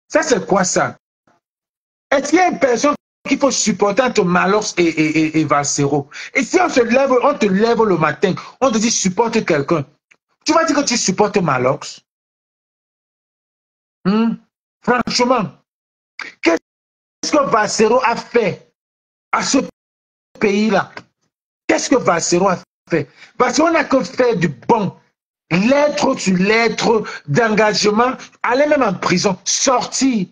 Ça, c'est quoi ça? Est-ce qu'il y a une personne qu'il faut supporter entre Malox et Valsero? Et si on te lève le matin, on te dit supporte quelqu'un. Tu vas dire que tu supportes Malox? Franchement, qu'est-ce que Valsero a fait à ce pays-là? Qu'est-ce que Valsero a fait? Valsero n'a que fait du bon. Lettre sur lettre d'engagement, aller même en prison, sortir.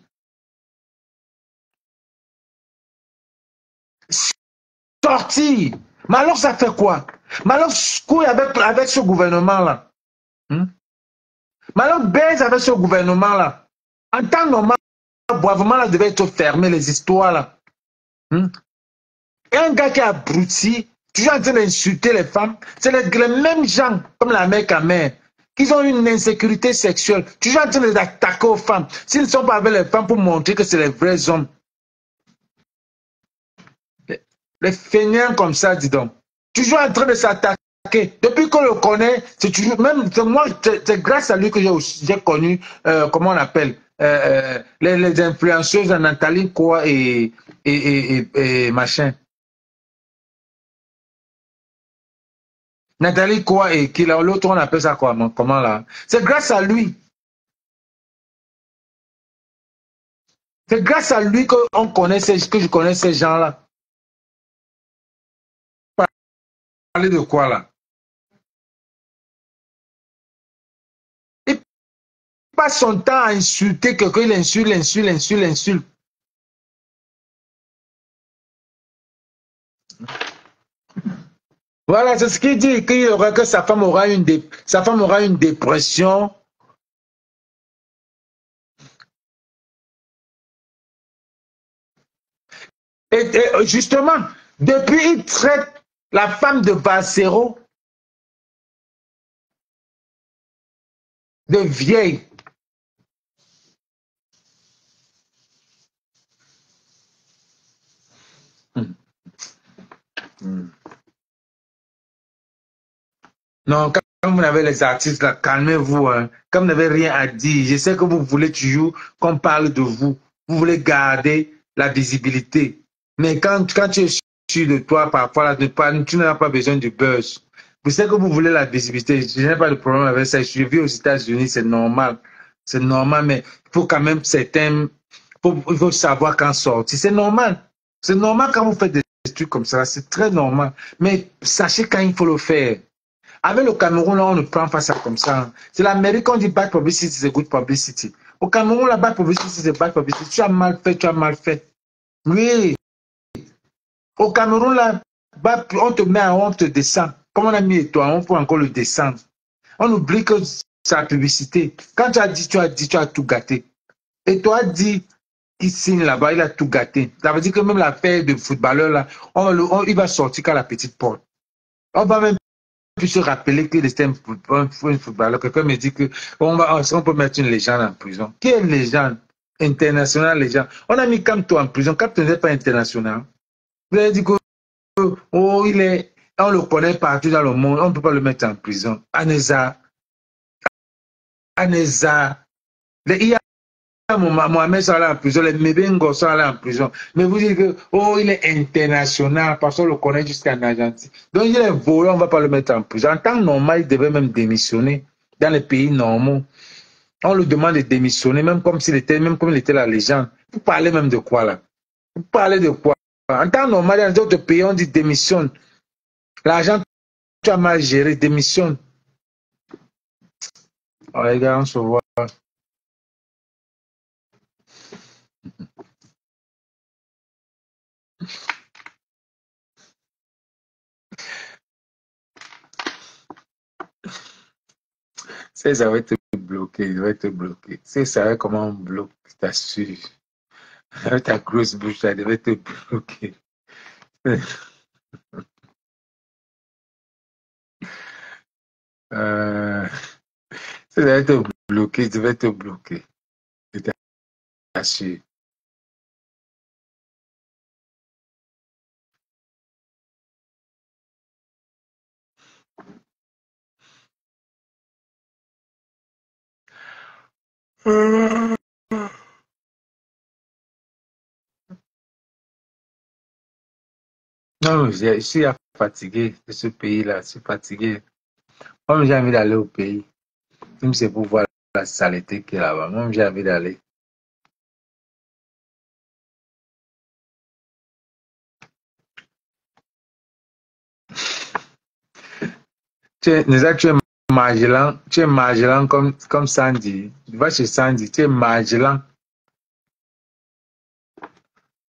Sortir. Mais alors ça fait quoi? Mais alors couille avec ce gouvernement-là. Mais alors baise avec ce gouvernement-là. En temps normal, Boisvement là devait être fermé, les histoires là. Et un gars qui a abruti, toujours en train d'insulter les femmes, c'est les mêmes gens, comme la mère Kamel, qui ont une insécurité sexuelle, toujours en train d'attaquer aux femmes. S'ils ne sont pas avec les femmes pour montrer que c'est les vrais hommes. Les feignants comme ça, dis donc. Toujours en train de s'attaquer. Depuis qu'on le connaît, c'est toujours, même moi, c'est grâce à lui que j'ai connu, comment on appelle, les influenceuses Nathalie Koa et machin. Nathalie Koa et qui là, l'autre on appelle ça quoi, comment là? C'est grâce à lui. C'est grâce à lui que je connais ces gens-là. Parler de quoi là? Il passe son temps à insulter quelqu'un, il insulte. Voilà, c'est ce qu'il dit, que sa femme aura une dépression. Et justement, depuis, il traite la femme de Valsero de vieille. Non, quand vous avez les artistes là, calmez-vous. Hein. Comme vous n'avez rien à dire, je sais que vous voulez toujours qu'on parle de vous. Vous voulez garder la visibilité. Mais quand tu es sûr de toi, parfois, là, tu n'as pas besoin du buzz. Vous savez que vous voulez la visibilité. Je n'ai pas de problème avec ça. Je vis aux États-Unis, c'est normal. C'est normal, mais il faut quand même il faut savoir quand sortir. C'est normal. C'est normal quand vous faites des trucs comme ça. C'est très normal. Mais sachez quand il faut le faire. Avec le Cameroun, là, on ne prend pas ça comme ça. C'est l'Amérique, on dit bad publicity, c'est good publicity. Au Cameroun, la bad publicity, c'est bad publicity. Tu as mal fait, tu as mal fait. Oui. Au Cameroun, là, on te met on te descend. Comme on a mis toi, on peut encore le descendre. On oublie que c'est la publicité. Quand tu as dit, tu as tout gâté. Et toi, dit, il signe là-bas, il a tout gâté. Ça veut dire que même l'affaire de footballeur, là, il va sortir qu'à la petite porte. On va même plus se rappeler que c'était un footballeur. Quelqu'un me dit on peut mettre une légende en prison. Quelle légende? Internationale légende. On a mis Kamto en prison. Kamto n'est pas international. Vous avez dit que, oh, on le connaît partout dans le monde. On ne peut pas le mettre en prison. Aneza, il y a Mohamed sont allés en prison, les Mebengo sont allés en prison. Mais vous dites que, oh, il est international, parce qu'on le connaît jusqu'en Argentine. Donc, il est volé, on ne va pas le mettre en prison. En temps normal, il devait même démissionner dans les pays normaux. On lui demande de démissionner, même comme il était la légende. Vous parlez même de quoi, là? Vous parlez de quoi? En temps normal, dans d'autres pays, on dit démissionne. L'argent, tu as mal géré, démissionne. Oh, les gars, on se voit. Ça va être bloqué, il va être bloqué. C'est ça, comment on bloque, je t'assure. Avec ta grosse bouche, ça devait être bloqué. Ça devait être bloqué, ça devait être bloqué. Je t'assure. Non, je suis fatigué de ce pays-là, je suis fatigué. Moi, j'ai envie d'aller au pays. Même c'est pour voir la saleté qu'il y a là-bas. Moi, j'ai envie d'aller. Nisa, tu es Magellan comme Sandy. Va chez Sandy, tu es Magellan.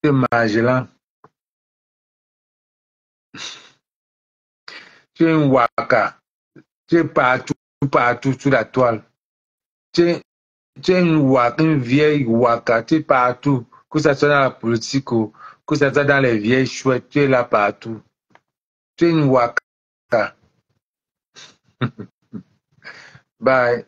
Tu es Magellan. Tu es un waka. Tu es partout sur la toile. Tu es une vieille waka. Tu es partout. Que ce soit dans la politique ou que ce soit dans les vieilles chouettes, tu es là partout. Tu es une waka. Bye.